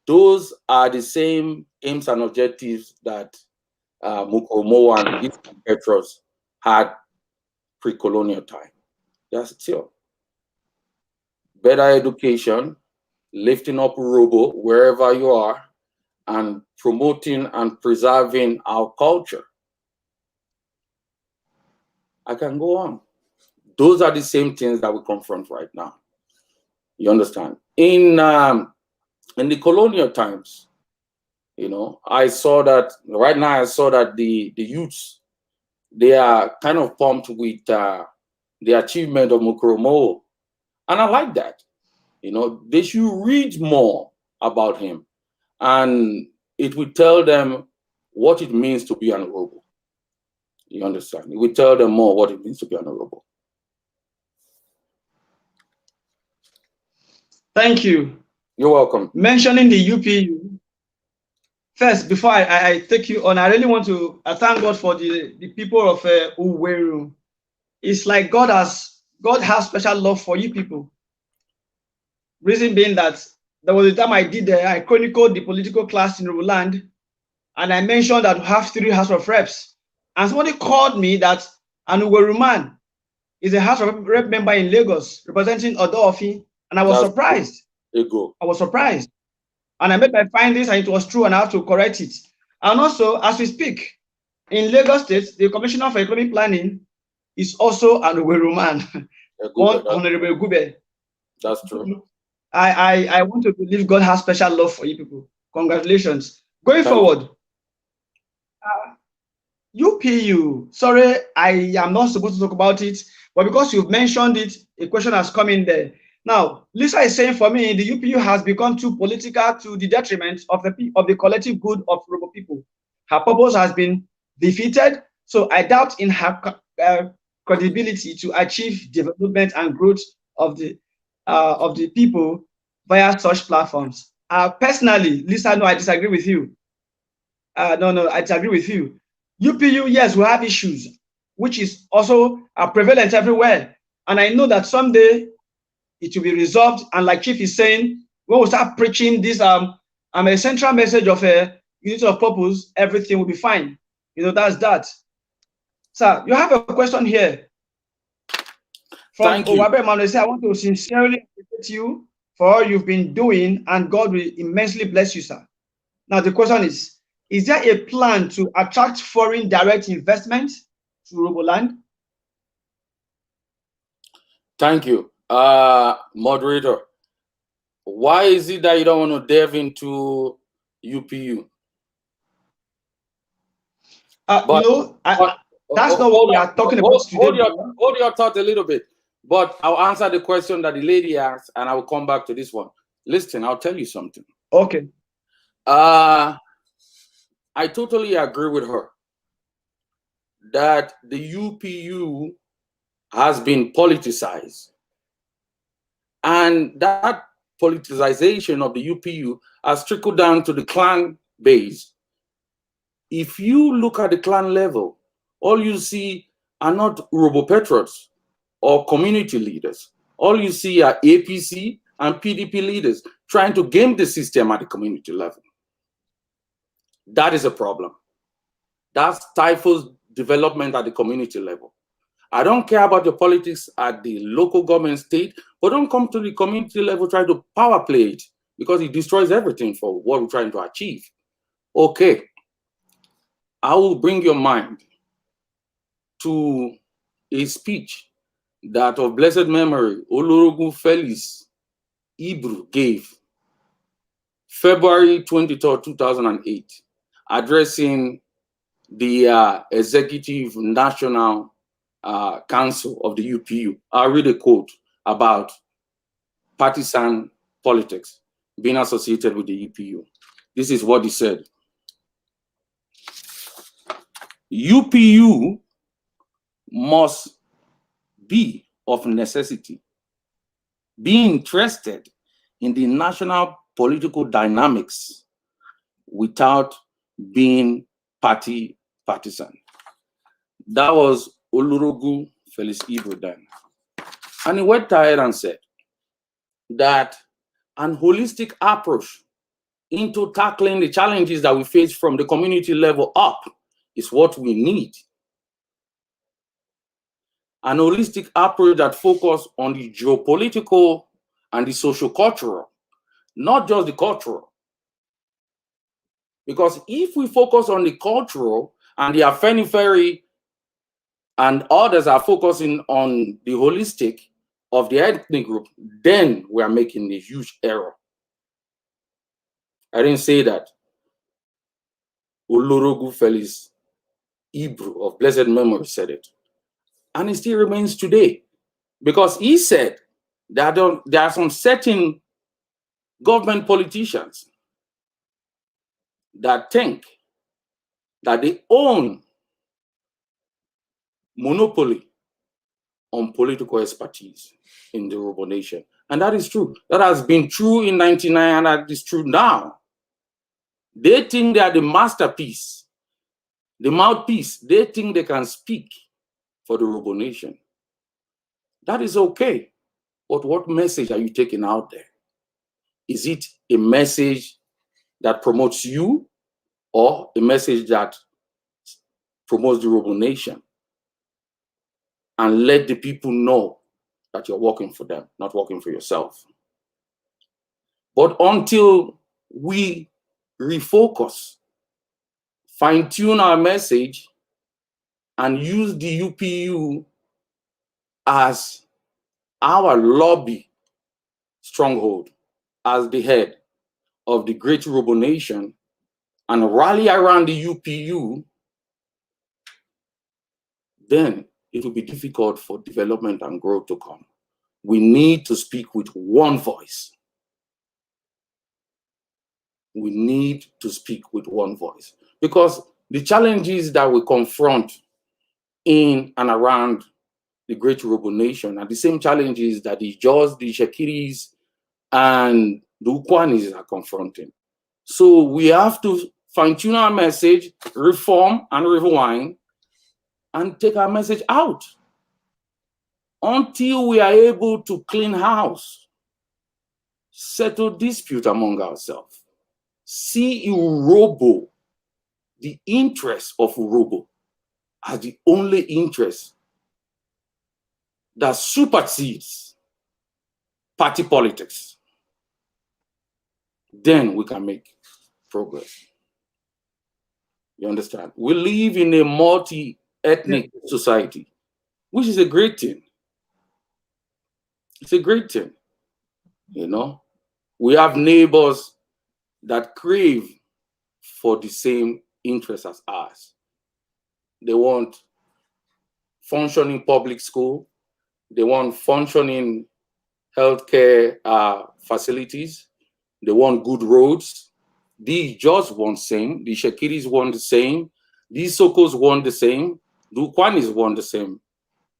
those are the same aims and objectives that Mukoromo and his competitors had pre-colonial time. That's still better education, lifting up Robo wherever you are, and promoting and preserving our culture. I can go on. Those are the same things that we confront right now. You understand? In the colonial times, you know, I saw that right now. I saw that the youths, they are kind of pumped with the achievement of Mukoromo, and I like that. You know, they should read more about him, and it will tell them what it means to be an Orobo. You understand? It will tell them more what it means to be an Orobo. Thank you. You're welcome. Mentioning the UPU, first, before I take you on, I really want to thank God for the people of Uweru. It's like God has special love for you people. Reason being that there was a time I chronicled the political class in Roland, and I mentioned that we have 3 House of Reps. And somebody called me that an Uweru man is a House of Rep member in Lagos representing Odofi. And I was surprised. Ego. I was surprised. And I made my findings, and it was true, and I have to correct it. And also, as we speak, in Lagos State, the Commissioner for Economic Planning is also an Owerri man, Honorable Gube. That's true. I want to believe God has special love for you people. Congratulations. Going forward, UPU, sorry, I am not supposed to talk about it, but because you've mentioned it, a question has come in there. Now, Lisa is saying, for me, the UPU has become too political to the detriment of the collective good of Urhobo people. Her purpose has been defeated, so I doubt in her credibility to achieve development and growth of the people via such platforms. Personally, Lisa, no, I disagree with you. No, I disagree with you. UPU, yes, we have issues, which is also prevalent everywhere. And I know that someday it will be resolved. And like Chief is saying, when we start preaching this a central message of a unity of purpose, everything will be fine. That's that. Sir, you have a question here from Owabe Manuel. I want to sincerely appreciate you for all you've been doing, and God will immensely bless you, sir. Now, the question is there a plan to attract foreign direct investment to Urhobo land? Thank you. Moderator, why is it that you don't want to delve into UPU? No, that's not what we are talking about today. Hold your thought a little bit, but I'll answer the question that the lady asked, and I will come back to this one. Listen, I'll tell you something. Okay. I totally agree with her that the UPU has been politicized, and that politicization of the UPU has trickled down to the clan base. If you look at the clan level, all you see are not Urhobo patriots or community leaders. All you see are APC and PDP leaders trying to game the system at the community level. That is a problem. That stifles development at the community level. I don't care about the politics at the local government state, but don't come to the community level, try to power play it, because it destroys everything for what we're trying to achieve. Okay, I will bring your mind to a speech that of blessed memory OLOROGUN Felix Ibru gave February 23rd, 2008, addressing the Executive National Council of the UPU. I'll read a quote about partisan politics being associated with the UPU. This is what he said. UPU must be of necessity be interested in the national political dynamics without being partisan. That was OLOROGUN Felix Ibru then. And he went ahead and said that an holistic approach into tackling the challenges that we face from the community level up is what we need. An holistic approach that focuses on the geopolitical and the socio-cultural, not just the cultural. Because if we focus on the cultural and the Afenifere and others are focusing on the holistic of the ethnic group, then we are making a huge error. I didn't say that. OLOROGUN Felix Ibru of blessed memory said it. And it still remains today, because he said that there are some certain government politicians that think that they own monopoly on political expertise in the Urhobo nation. And that is true. That has been true in 1999, and that is true now. They think they are the masterpiece, the mouthpiece. They think they can speak for the Urhobo nation. That is okay. But what message are you taking out there? Is it a message that promotes you, or a message that promotes the Urhobo nation? And let the people know that you're working for them, not working for yourself. But until we refocus, fine-tune our message, and use the UPU as our lobby stronghold, as the head of the great Urhobo nation, and rally around the UPU, then it will be difficult for development and growth to come. We need to speak with one voice. We need to speak with one voice, because the challenges that we confront in and around the great Urhobo nation are the same challenges that the Jaws, the Shekiris, and the Ukwanis are confronting. So we have to fine-tune our message, reform and rewind, and take our message out until we are able to clean house, settle dispute among ourselves, see Urhobo, the interest of Urhobo, as the only interest that supersedes party politics. Then we can make progress. You understand? We live in a multi-ethnic society, which is a great thing. It's a great thing. You know, we have neighbors that crave for the same interests as ours. They want functioning public school. They want functioning healthcare facilities. They want good roads. The Jaws want the same. The Shekiris want the same. These Sokos want the same. The Ukwanis want the same.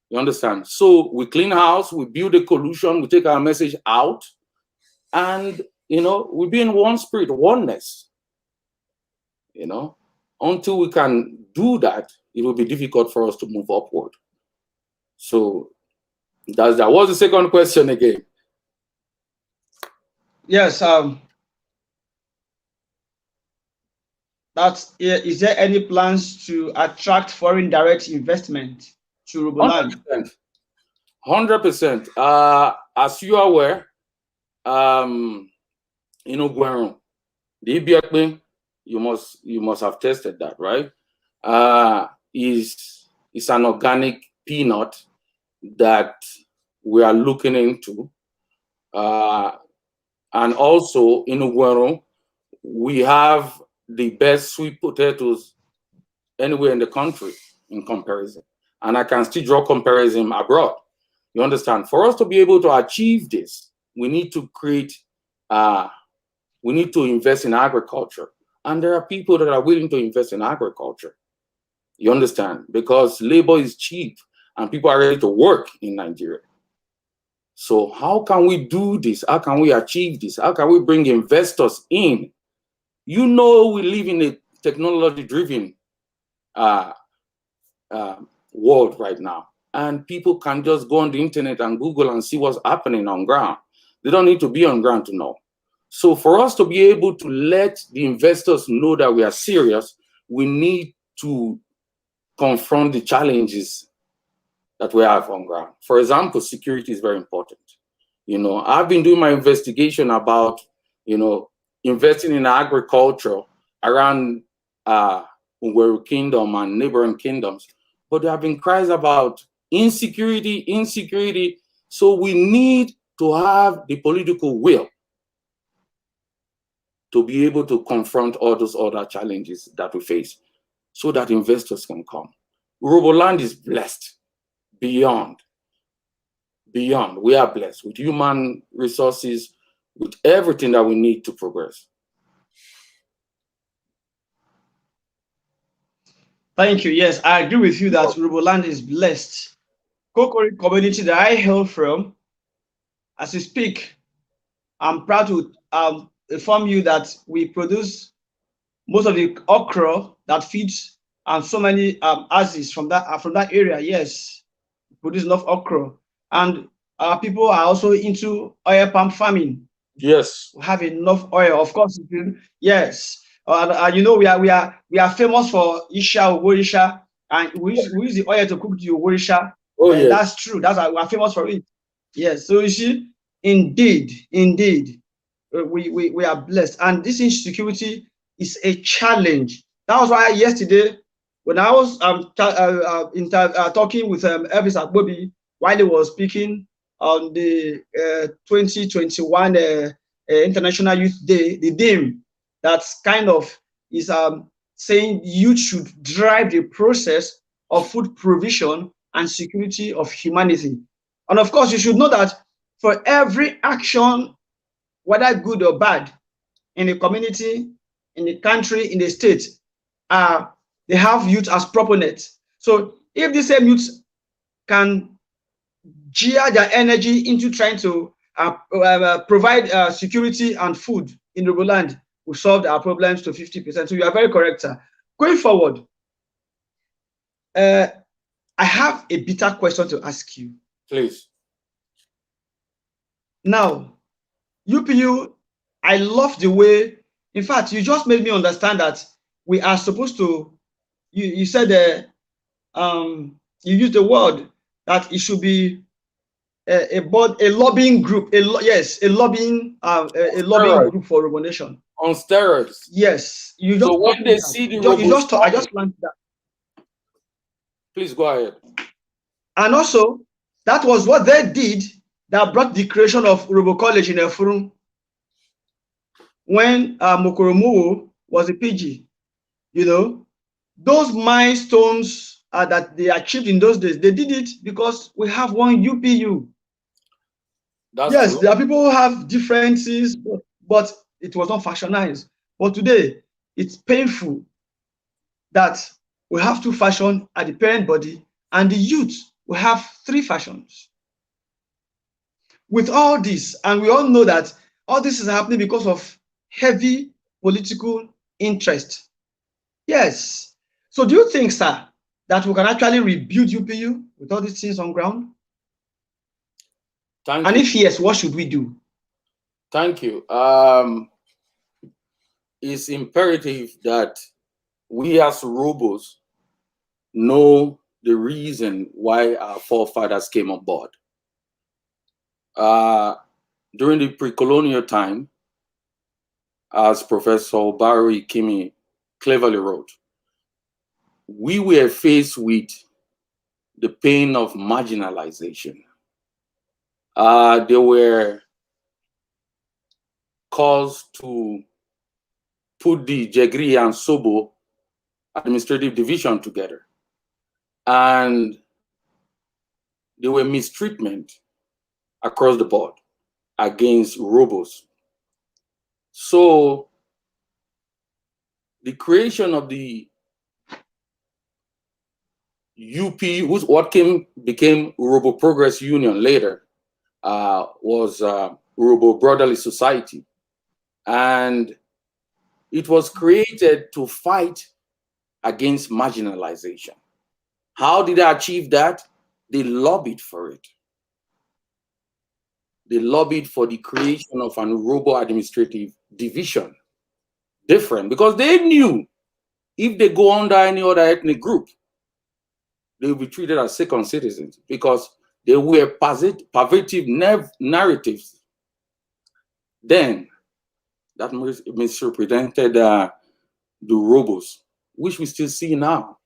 You understand? So we clean house, we build a coalition, we take our message out, and, you know, we be in one spirit, oneness. You know, until we can do that, it will be difficult for us to move upward. So that was the second question again. Yes. Is there any plans to attract foreign direct investment to Urhobo land? 100%. As you are aware, in Ogban, the Ibiakbe, you must have tested that, right? Is an organic peanut that we are looking into. And also in Ogban, we have the best sweet potatoes anywhere in the country in comparison. And I can still draw comparison abroad. You understand? For us to be able to achieve this, we need to create, we need to invest in agriculture. And there are people that are willing to invest in agriculture. You understand? Because labor is cheap and people are ready to work in Nigeria. So how can we do this? How can we achieve this? How can we bring investors in? You know, we live in a technology-driven world right now. And people can just go on the internet and Google and see what's happening on ground. They don't need to be on ground to know. So for us to be able to let the investors know that we are serious, we need to confront the challenges that we have on ground. For example, security is very important. You know, I've been doing my investigation about, you know, investing in agriculture around Ngweru Kingdom and neighboring kingdoms. But there have been cries about insecurity. So we need to have the political will to be able to confront all those other challenges that we face so that investors can come. Urhobo land is blessed beyond. We are blessed with human resources, with everything that we need to progress. Thank you. Yes, I agree with you that Urhobo land is blessed. Kokori community that I hail from, as we speak, I'm proud to inform you that we produce most of the okra that feeds so many houses from that area. Yes, we produce enough okra, and our people are also into oil palm farming. Yes, we have enough oil, of course. Yes, you know, we are famous for Ogorisha, and we use the oil to cook the Ogorisha. Oh, yes. That's true. We are famous for it. Yes. So you see, indeed, we are blessed. And this insecurity is a challenge. That was why yesterday, when I was talking with Elvis Akbobi while he was speaking on the 2021 International Youth Day, the theme that's kind of is saying youth should drive the process of food provision and security of humanity. And of course, you should know that for every action, whether good or bad, in the community, in the country, in the state, they have youth as proponents. So if the same youth can gear their energy into trying to provide security and food in the land, we solved our problems to 50%. So you are very correct, sir. Going forward, I have a bitter question to ask you. Please. Now, UPU, I love the way, in fact, you just made me understand that we are supposed to, you said, you used the word that it should be a lobbying group, a lobbying group for Orogo Nation. On steroids. Yes. You just so when they see the I just learned that. Please go ahead. And also, that was what they did that brought the creation of URHOBO College in Efurun when Mokoromuwo was a PG. You know, those milestones that they achieved in those days, they did it because we have one UPU. That's yes, true. There are people who have differences, but it was not fashionized. But today, it's painful that we have two fashions at the parent body, and the youth will have three fashions. With all this, and we all know that all this is happening because of heavy political interest. Yes. So do you think, sir, that we can actually rebuild UPU with all these things on ground? Thank and you. if yes, what should we do? Thank you. It's imperative that we as URHOBOs know the reason why our forefathers came on board. During the pre-colonial time, as Professor Barry Kimi cleverly wrote, we were faced with the pain of marginalization. They were caused to put the Jegri and Sobo administrative division together. And there were mistreatment across the board against URHOBOs. So the creation of the UP, what became URHOBO Progress Union later, was URHOBO Brotherly Society. And it was created to fight against marginalization. How did they achieve that? They lobbied for it. They lobbied for the creation of an URHOBO administrative division. Different, because they knew if they go under any other ethnic group, they will be treated as second citizens because they were pervasive narratives. Then that misrepresented the URHOBOs, which we still see now.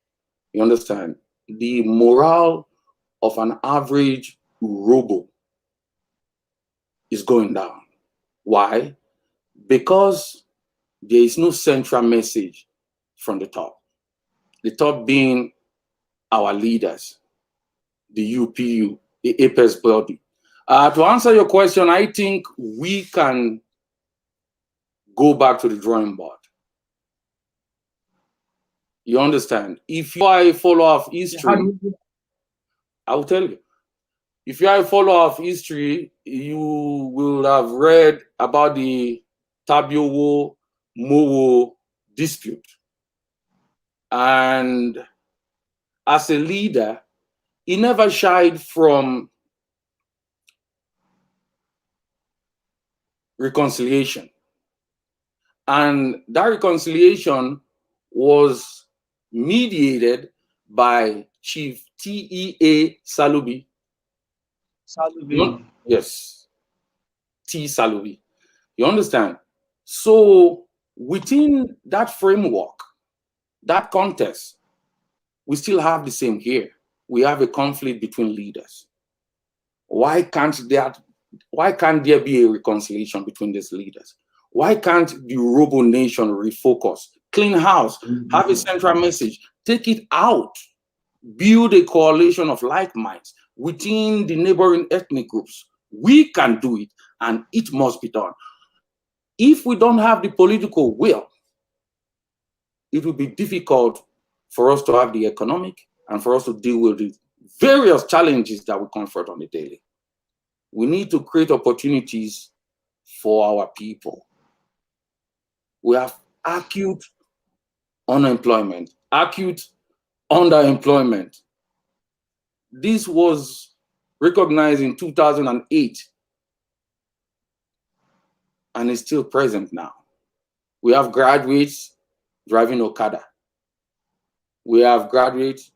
You understand? The morale of an average URHOBO is going down. Why? Because there is no central message from the top. The top being our leaders, the UPU, the apex body. To answer your question, I think we can go back to the drawing board. You understand? If you are a follower of history, I will tell you. If you are a follower of history, you will have read about the Tabiowo-Mowo dispute. And as a leader, he never shied from reconciliation. And that reconciliation was mediated by Chief T.E.A. Salubi. Yes, T. Salubi. You understand? So within that framework, that context, we still have the same here. We have a conflict between leaders. Why can't there be a reconciliation between these leaders? Why can't the Robo Nation refocus, clean house, have a central message, take it out, build a coalition of like minds within the neighboring ethnic groups? We can do it, and it must be done. If we don't have the political will, it will be difficult for us to have the economic and for us to deal with the various challenges that we confront on the daily. We need to create opportunities for our people. We have acute unemployment, acute underemployment. This was recognized in 2008 and is still present now. We have graduates driving Okada. We have graduates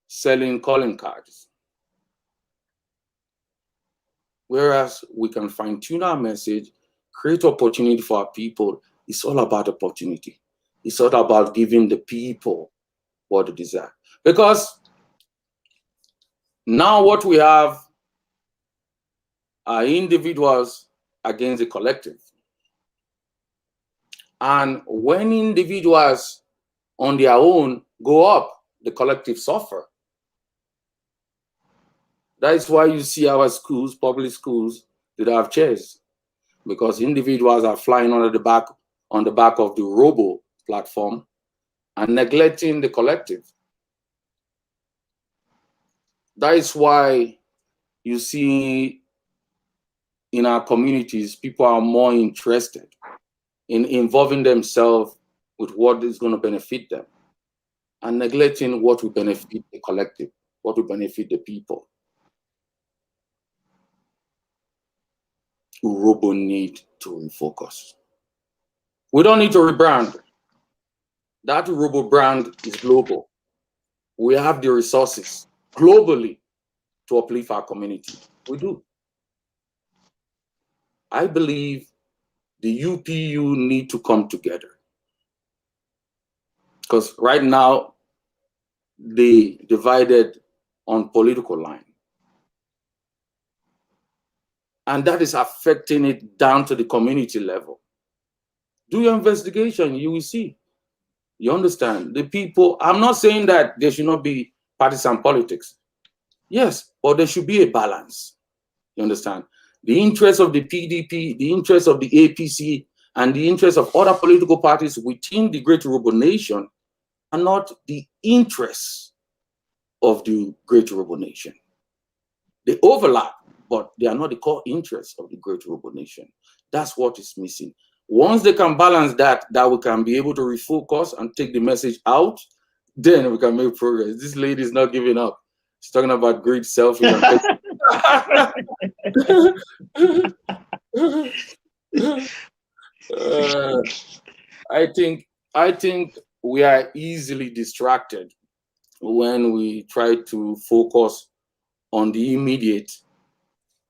selling calling cards. Whereas we can fine-tune our message, create opportunity for our people. It's all about opportunity. It's all about giving the people what they desire. Because now what we have are individuals against the collective. And when individuals on their own go up, the collective suffer. That is why you see our schools, public schools, they don't have chairs, because individuals are flying on the back of the Robo platform and neglecting the collective. That is why you see in our communities, people are more interested in involving themselves with what is going to benefit them and neglecting what will benefit the collective, what will benefit the people. Robo need to refocus. We don't need to rebrand. That Robo brand is global. We have the resources globally to uplift our community. We do. I believe the UPU need to come together. Because right now, they divided on political line. And that is affecting it down to the community level. Do your investigation, you will see. You understand? The people, I'm not saying that there should not be partisan politics. Yes, but there should be a balance. You understand? The interests of the PDP, the interests of the APC, and the interests of other political parties within the Great Robo Nation are not the interests of the Great Robo Nation. They overlap, but they are not the core interests of the Great Robo Nation. That's what is missing. Once they can balance that we can be able to refocus and take the message out, then we can make progress. This lady is not giving up. She's talking about great selfies. I think we are easily distracted when we try to focus on the immediate.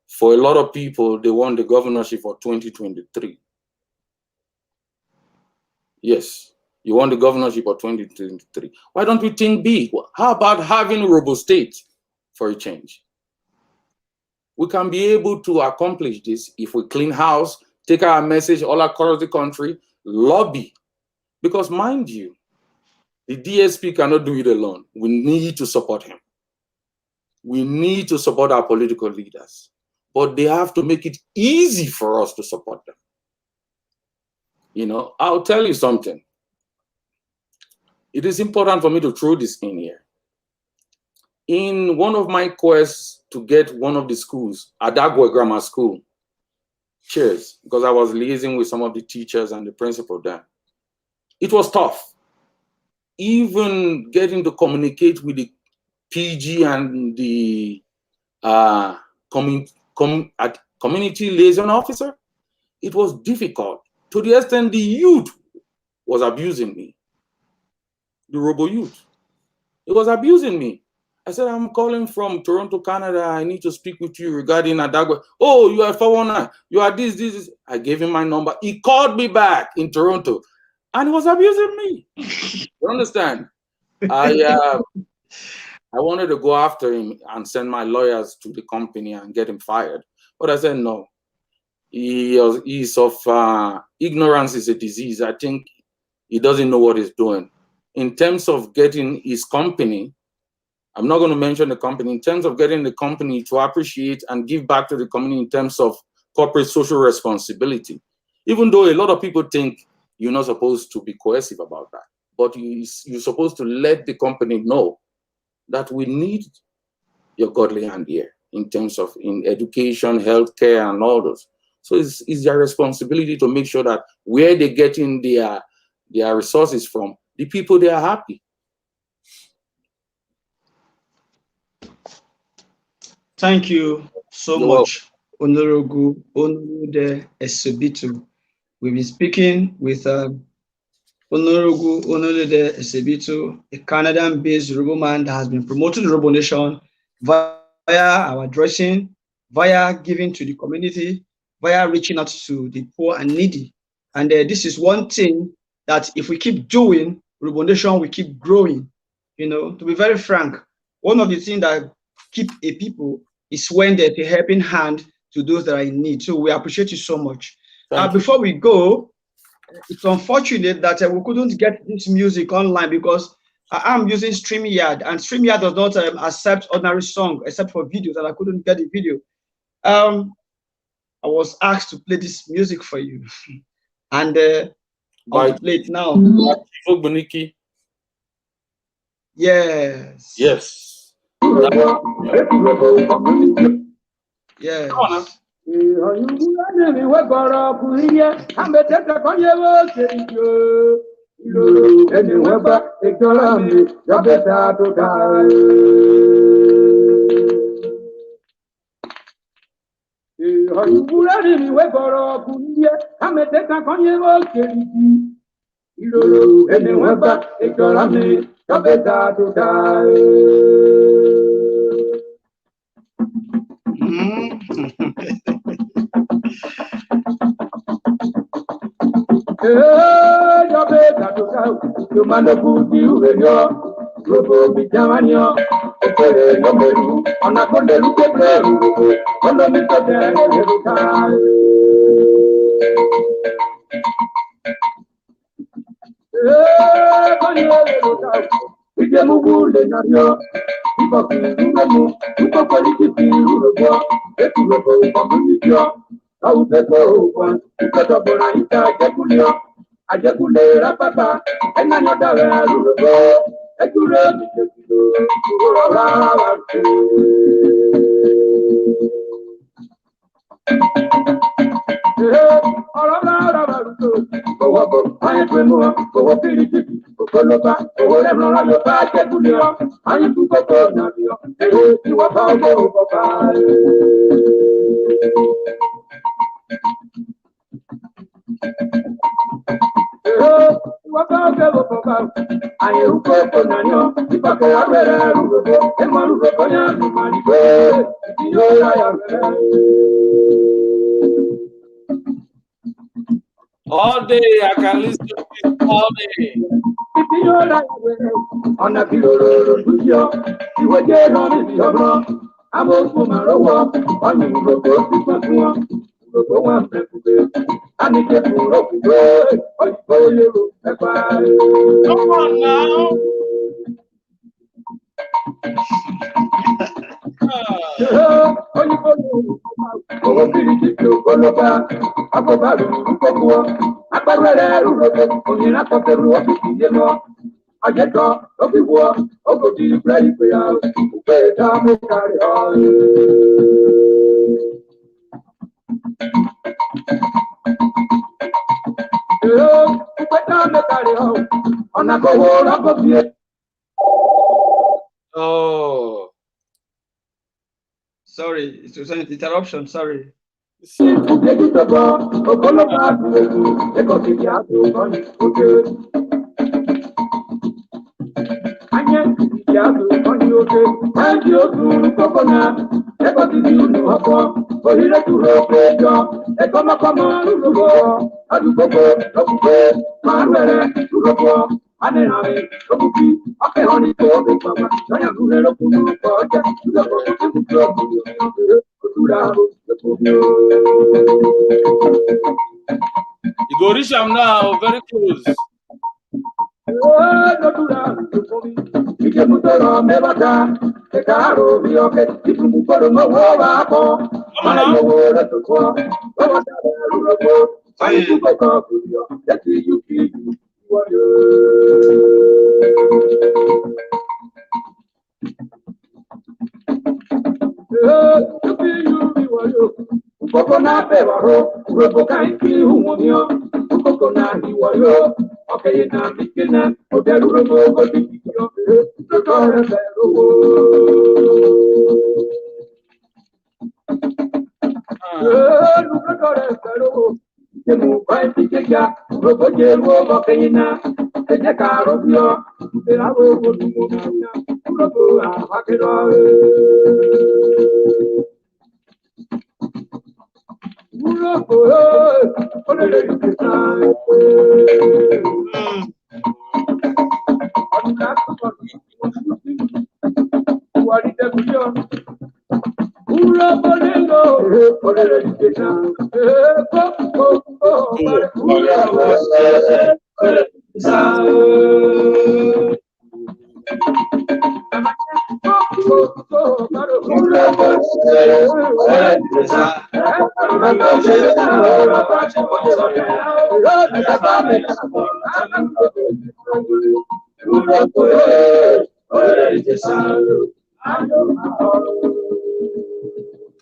For a lot of people, they want the governorship for 2023. Yes, you want the governorship for 2023. Why don't we think big? How about having Robo State for a change? We can be able to accomplish this if we clean house, take our message all across the country, lobby. Because mind you, the DSP cannot do it alone. We need to support him. We need to support our political leaders. But they have to make it easy for us to support them. You know, I'll tell you something. It is important for me to throw this in here. In one of my quests to get one of the schools, Adagwe Grammar School, chairs, because I was liaising with some of the teachers and the principal there. It was tough. Even getting to communicate with the PG and the community liaison officer, it was difficult. To the extent the youth was abusing me. The Robo youth. It was abusing me. I said, I'm calling from Toronto, Canada. I need to speak with you regarding Adagwe. Oh, you are 419. You are this. I gave him my number. He called me back in Toronto and he was abusing me. You understand? I wanted to go after him and send my lawyers to the company and get him fired. But I said, no. He's of ignorance is a disease. I think he doesn't know what he's doing. In terms of getting his company, I'm not going to mention the company, in terms of getting the company to appreciate and give back to the community in terms of corporate social responsibility, even though a lot of people think you're not supposed to be coercive about that, but you're supposed to let the company know that we need your godly hand here in terms of in education, healthcare, and all those. So it's their responsibility to make sure that where they're getting their resources from, the people, they are happy. Thank you so much, ONORIODE Esobito. We've been speaking with ONORIODE Esobito, a Canadian-based Yoruba man that has been promoting the Yoruba nation via our dressing, via giving to the community, via reaching out to the poor and needy. And this is one thing that if we keep doing, Yoruba nation will keep growing. You know, to be very frank, one of the things that keep a people is when there's a helping hand to those that are in need. So we appreciate you so much. Before we go, it's unfortunate that we couldn't get this music online because I'm using StreamYard, and StreamYard does not accept ordinary song except for videos, and I couldn't get the video. I was asked to play this music for you, and I'll play it now. Yes. Yes. Yes. All day, I can listen to this all day. Come on now. Oh, sorry, it was an interruption. Sorry. You go reach him now, very close.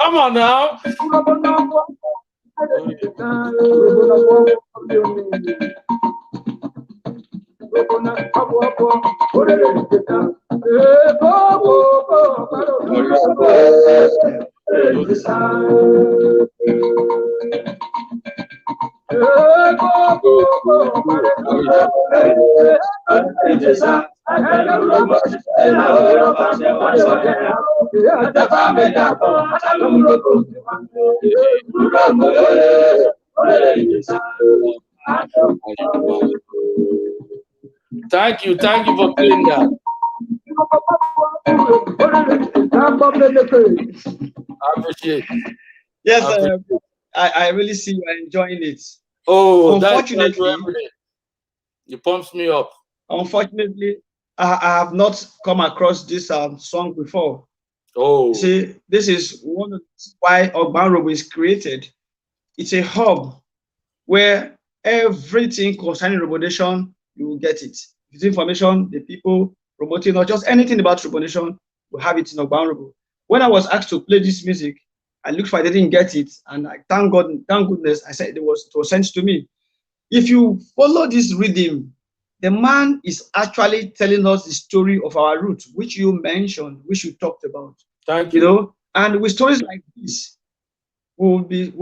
Come on now. Thank you for playing that. I appreciate it. Yes, I really see you are enjoying it. Oh, unfortunately, it pumps me up. Unfortunately, I have not come across this song before. Oh, see, this is one of why OLOROGUN is created. It's a hub where everything concerning robonation, you will get it. This information, the people promoting, or just anything about robonation, will have it in OLOROGUN. When I was asked to play this music, I looked for it, I didn't get it, and I thank goodness, I said it was sent to me. If you follow this rhythm, the man is actually telling us the story of our roots, which you mentioned, which you talked about. Thank you. You know, and with stories like this, we'll be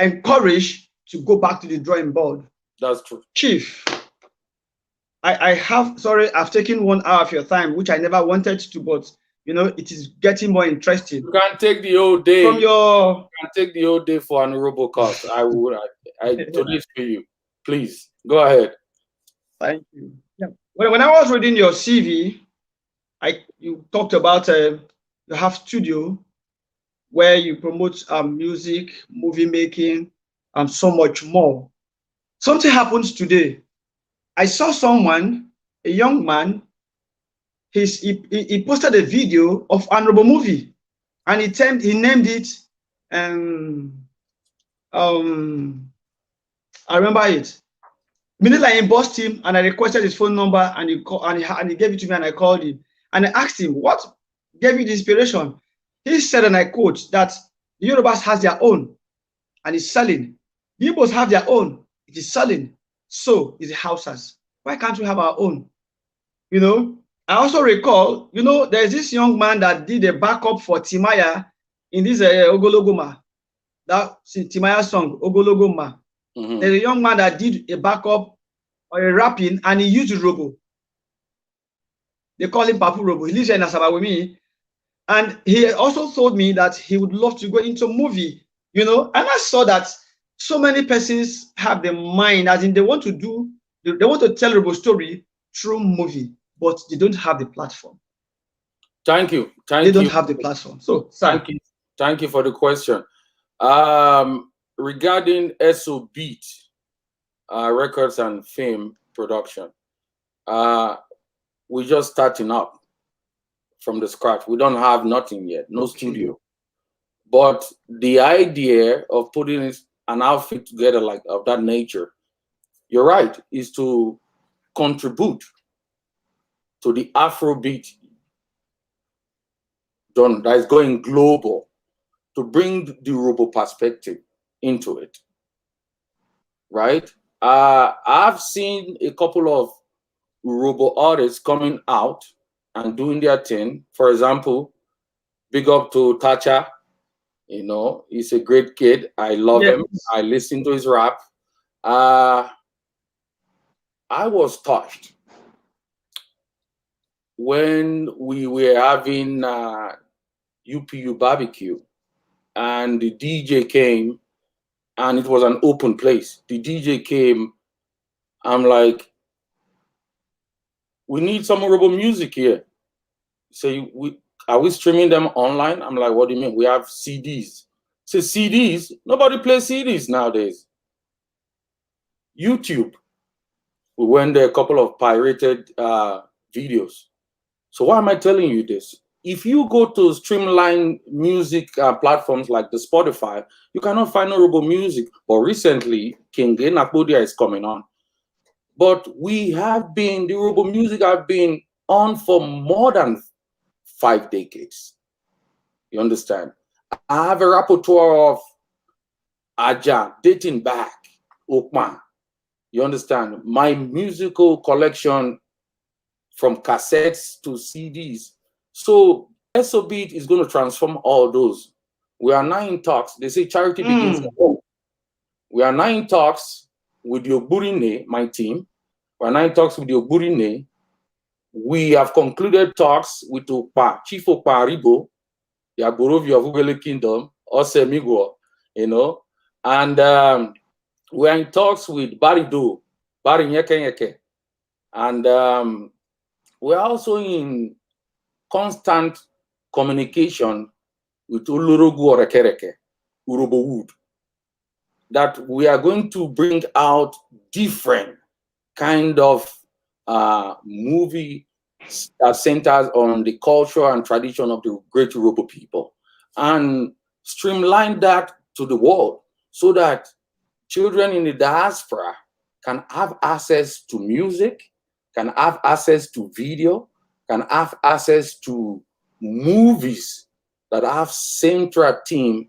encouraged to go back to the drawing board. That's true. Chief, I've taken 1 hour of your time, which I never wanted to, but you know, it is getting more interesting. You can take the whole day. From your... You can take the whole day for an OLOROGUN course. I donate for you. Please, go ahead. Thank you. Yeah. When I was reading your CV, you talked about you have studio where you promote music, movie making, and so much more. Something happens today. I saw someone, a young man, he posted a video of an OLOROGUN movie, and he named it I remember it. Immediately I embossed him and I requested his phone number, and he gave it to me, and I called him and I asked him what gave you the inspiration. He said, and I quote, that the Yorubas has their own and it's selling. The Igbos have their own, it is selling. So is the Hausas. Why can't we have our own? You know, I also recall, you know, there's this young man that did a backup for Timaya in this Ogologoma, that Timaya song, Ogologoma. There's a young man that did a backup or a rapping, and he used Robo. They call him Papu Robo. He lives here in Asaba with me. And he also told me that he would love to go into movie, you know. And I saw that so many persons have the mind, as in they want to tell Robo story through movie, but they don't have the platform. Thank you. They don't have the platform. So, sir. Thank you for the question. Regarding Esobit Records and Film Production, we're just starting up from the scratch. We don't have nothing yet, no studio. But the idea of putting an outfit together like of that nature, you're right, is to contribute to the Afrobeat that is going global, to bring the Robo perspective into it, right? I've seen a couple of Robo artists coming out and doing their thing. For example, big up to Tacha. You know, he's a great kid. I love him. I listen to his rap. I was touched when we were having UPU barbecue and the DJ came, and it was an open place. The DJ came. I'm like, we need some Robo music here. So are we streaming them online? I'm like, what do you mean? We have CDs. So CDs, nobody plays CDs nowadays. YouTube, we went there, a couple of pirated videos. So why am I telling you this? If you go to streamline music platforms like the Spotify, you cannot find no Robo music. But recently, King Nakodia is coming on. But the Robo music have been on for more than 5 decades. You understand? I have a repertoire of Aja dating back, Ogban. You understand? My musical collection from cassettes to CDs. So Esobit is going to transform all those. We are now in talks. They say charity begins at home. We are now in talks with the Ogban, my team. We are now in talks with the Ogban. We have concluded talks with Chief Ogban Ribo, the Agborovi of Ugele Kingdom, Osemigo, you know, and we are in talks with Barry Nyeke, and we're also in constant communication with OLOROGUN, Urobo Wood, that we are going to bring out different kind of movie that centers on the culture and tradition of the great Urobo people, and streamline that to the world so that children in the diaspora can have access to music, can have access to video, can have access to movies that have central theme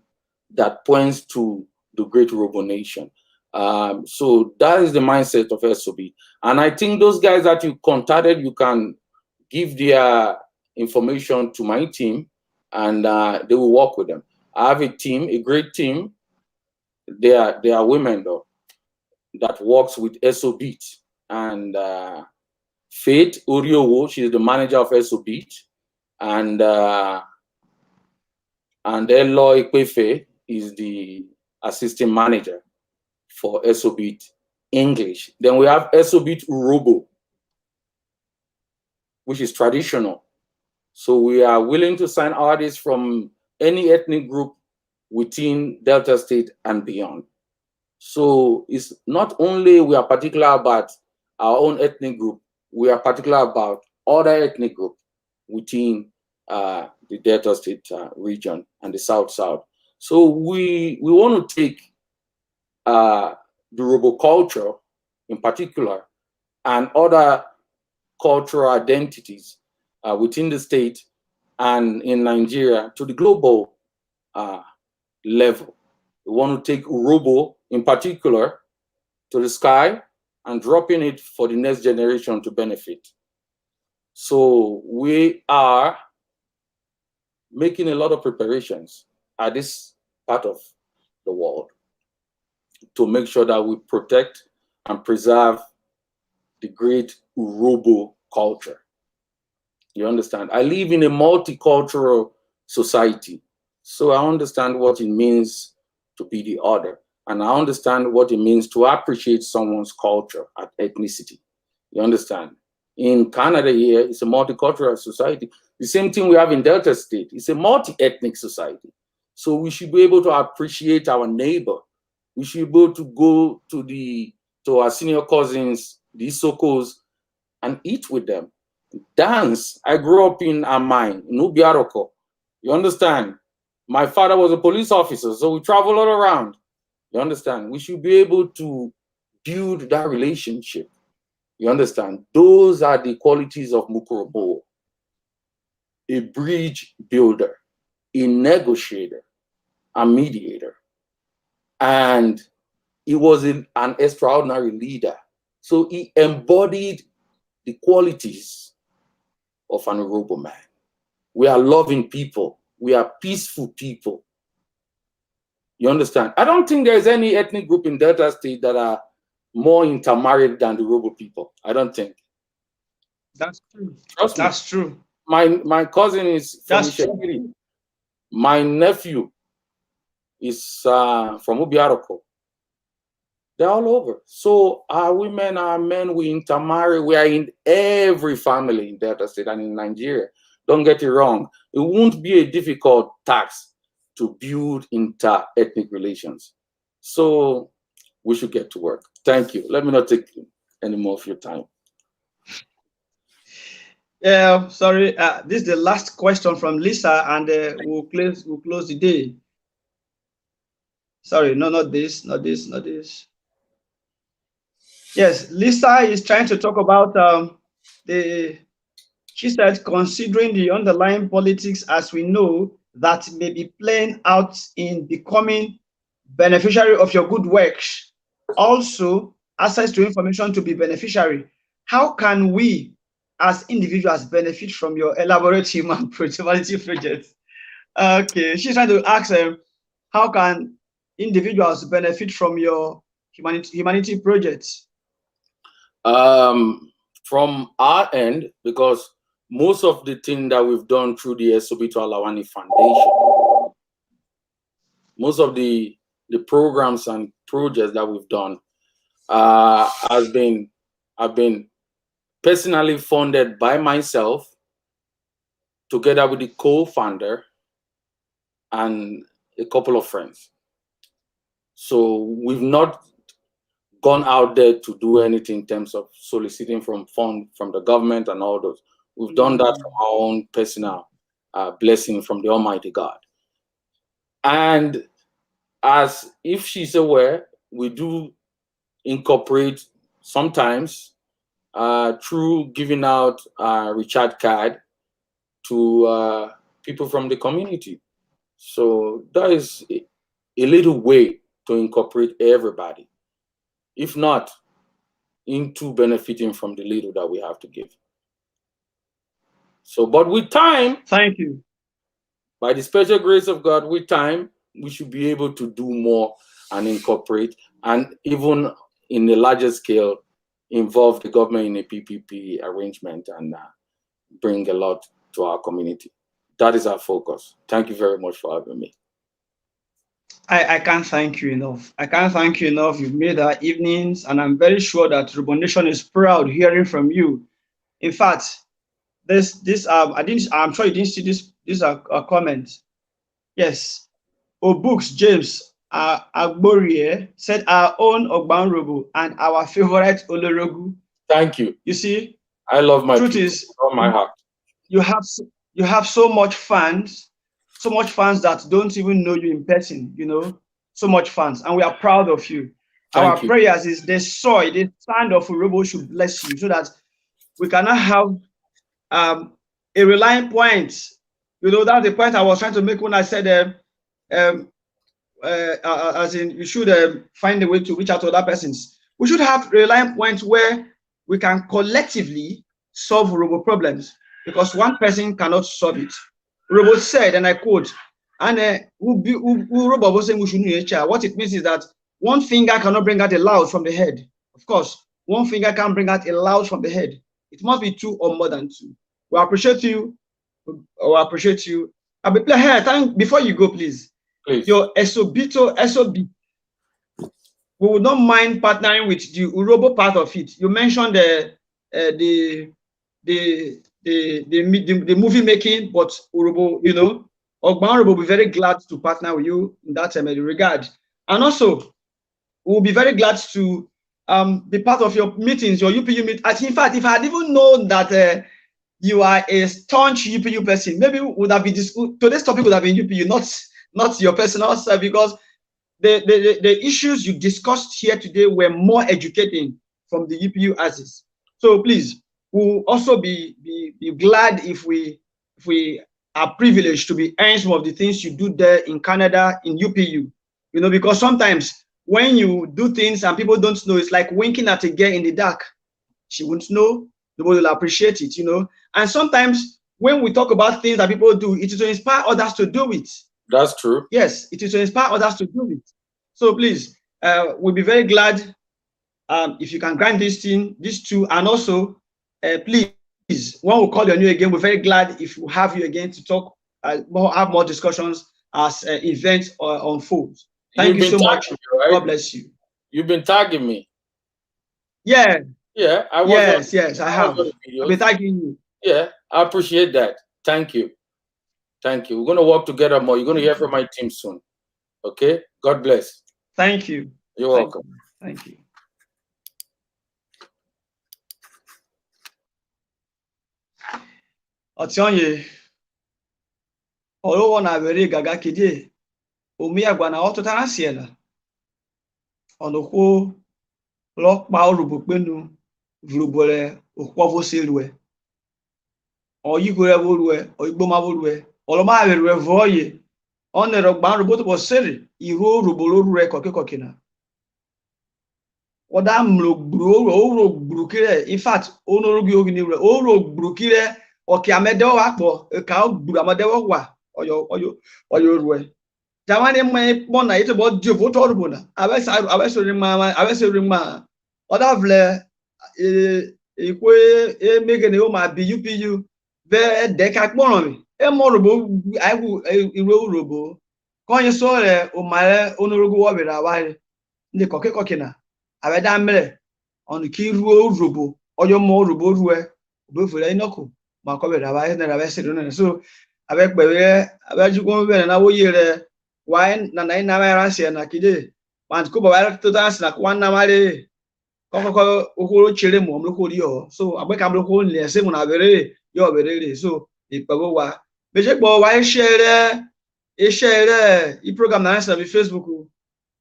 that points to the great Urobo nation. So that is the mindset of Esobit. And I think those guys that you contacted, you can give their information to my team, and they will work with them. I have a team, a great team. They are women though, that works with Esobit, and Faith Oriowo, she's the manager of Esobit, and Eloy Kwefe is the assistant manager for Esobit English. Then we have Esobit URHOBO, which is traditional. So we are willing to sign artists from any ethnic group within Delta State and beyond. So it's not only we are particular about our own ethnic group, we are particular about other ethnic groups within the Delta State region and the South-South. So we want to take the Urobo culture in particular and other cultural identities within the state and in Nigeria to the global level. We want to take Urobo in particular to the sky and dropping it for the next generation to benefit. So we are making a lot of preparations at this part of the world to make sure that we protect and preserve the great URHOBO culture. You understand? I live in a multicultural society, so I understand what it means to be the other, and I understand what it means to appreciate someone's culture and ethnicity. You understand? In Canada here, it's a multicultural society. The same thing we have in Delta State. It's a multi-ethnic society. So we should be able to appreciate our neighbor. We should be able to go to our senior cousins, the Isokos, and eat with them. Dance. I grew up in Amai, in Ubiaroko. You understand? My father was a police officer, so we travel all around. You understand? We should be able to build that relationship. You understand? Those are the qualities of Mukorobo. A bridge builder, a negotiator, a mediator. And he was an extraordinary leader. So he embodied the qualities of an URHOBO man. We are loving people. We are peaceful people. You understand? I don't think there's any ethnic group in Delta State that are more intermarried than the URHOBO people. I don't think. That's true. Trust me. That's true. My cousin is from Ishekiri. My nephew is from Ubiaroko. They're all over. So our women, our men, we intermarry. We are in every family in Delta State and in Nigeria. Don't get it wrong. It won't be a difficult task to build inter-ethnic relations. So we should get to work. Thank you. Let me not take any more of your time. Yeah, sorry. This is the last question from Lisa, and we'll close the day. Sorry, no, not this, not this, not this. Yes, Lisa is trying to talk about she said, considering the underlying politics as we know that may be playing out in becoming beneficiary of your good works, also access to information to be beneficiary. How can we as individuals benefit from your elaborate humanity projects? Okay, she's trying to ask how can individuals benefit from your humanity projects? From our end, because most of the thing that we've done through the Esobito-Ineh Foundation, most of the programs and projects that we've done have been personally funded by myself, together with the co-founder and a couple of friends. So we've not gone out there to do anything in terms of soliciting from funds from the government and all those. We've done that from our own personal blessing from the Almighty God. And as if she's aware, we do incorporate sometimes through giving out a recharge card to people from the community. So that is a little way to incorporate everybody, if not into benefiting from the little that we have to give. So, but with time, thank you. By the special grace of God, with time, we should be able to do more and incorporate, and even in a larger scale, involve the government in a PPP arrangement and bring a lot to our community. That is our focus. Thank you very much for having me. I can't thank you enough. I can't thank you enough. You've made our evenings, and I'm very sure that URHOBO Nation is proud hearing from you. In fact, I'm sure you didn't see this comment. Yes. Books James Agborie said our own Ogban Robo and our favorite OLOROGUN. Thank you. You see, I love my truth is from my heart. You have so much fans that don't even know you in person, you know, so much fans, and we are proud of you. Our prayers is the soil, the sand of URHOBO should bless you, so that we cannot have a relying point. You know, that's the point I was trying to make when I said as in you should find a way to reach out to other persons. We should have relying points where we can collectively solve URHOBO problems, because one person cannot solve it. URHOBO said, and I quote, and URHOBO was saying we should know each other. What it means is that one finger cannot bring out the loud from the head. Of course, one finger can't bring out a loud from the head. It must be two or more than two. We appreciate you. We appreciate you. I'll be here. Before you go, please. Please. Your Esobito. We would not mind partnering with the URHOBO part of it. You mentioned the movie making, but URHOBO, you know, Ogban will be very glad to partner with you in that regard. And also, we'll be very glad to be part of your meetings, your UPU meet. In fact, if I had even known that you are a staunch UPU person, maybe would have been today's topic would have been UPU, not your personal self, because the issues you discussed here today were more educating from the UPU axis. So please, we'll also be glad if we are privileged to be earning some of the things you do there in Canada in UPU. You know, because sometimes when you do things and people don't know, it's like winking at a girl in the dark. She won't know, nobody will appreciate it, you know. And sometimes when we talk about things that people do, it is to inspire others to do it. That's true. Yes, it is to inspire others to do it. So please, we'll be very glad if you can grant these two, and also please, when we call your name again, we're very glad if we have you again to talk, have more discussions as events unfold. Thank you so much. Me, right? God bless you. You've been tagging me. Yeah. Yeah, I was. Yes, I have. I've been tagging you. Yeah, I appreciate that. Thank you. Thank you. We're going to work together more. You're going to hear from my team soon. Okay? God bless. Thank you. You're welcome. Thank you. Otionye. Olowo na were gaga kide. Omi agba na otutara siela. Onokwo lo pa orubo penu vlubole okwovo selue. Oyigore volue, oyigboma volue. Oloma were voye. Onero gba orubo to bosere iho orubo lorure kokina. Oda mlo gburu in fact onorogi ogini re oro gburu oke amedewo apo ka gburu amedewo wa oyo ruwe jamani mai mona ite bo diovo to orubo na abesori ma oda vle ikwe emegene o ma bi UPU be de ka gboran mi e mo orubo aiwu iwe urobo konye so re o mare onorogu wo bira wa ni kokina abeda mere on ki ruo urobo oyo mo urobo ruwe obefere inoko ma ko bere aba na aba sere na so abegbe abajugo bere na woye re wa na na mara se na kide man ko ba to dance na kwa na mare ko okoro chere mo mloko ri o so abeka mloko le se mo na bere yo bere re so ipago wa beje gbo wa share I program na na Facebook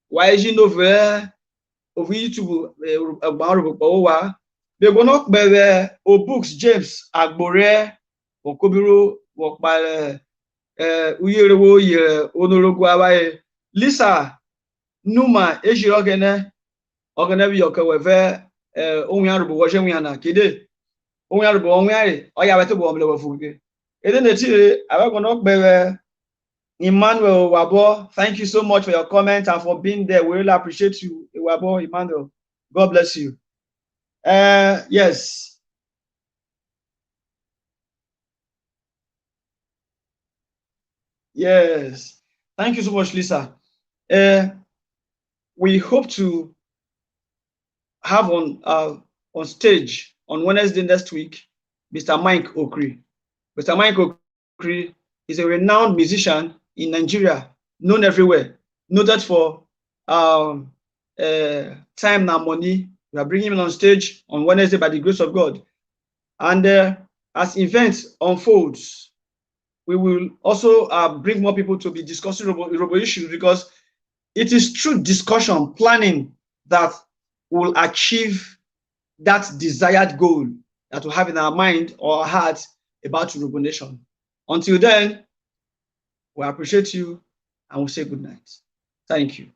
wa ji novel over YouTube wa be go no be o books James Agbore okobiro wo pa uyerewo ye onorogu abaye Lisa Numa ejirogene ogene bi yokewe ohun arubo wo seun yana kede ohun arubo ohun are oya we to bo omle wo fuge ede neti abago no be Emmanuel Wabo, thank you so much for your comment and for being there. We really appreciate you, Wabo, Emmanuel. God bless you. Yes. Yes. Thank you so much, Lisa. We hope to have on stage on Wednesday next week, Mr. Mike Okri. Mr. Mike Okri is a renowned musician in Nigeria, known everywhere, noted for time and money. We are bringing him on stage on Wednesday by the grace of God. And as events unfolds, we will also bring more people to be discussing URHOBO issues, because it is through discussion, planning, that will achieve that desired goal that we have in our mind or our heart about URHOBO Nation. Until then, we appreciate you and we'll say good night. Thank you.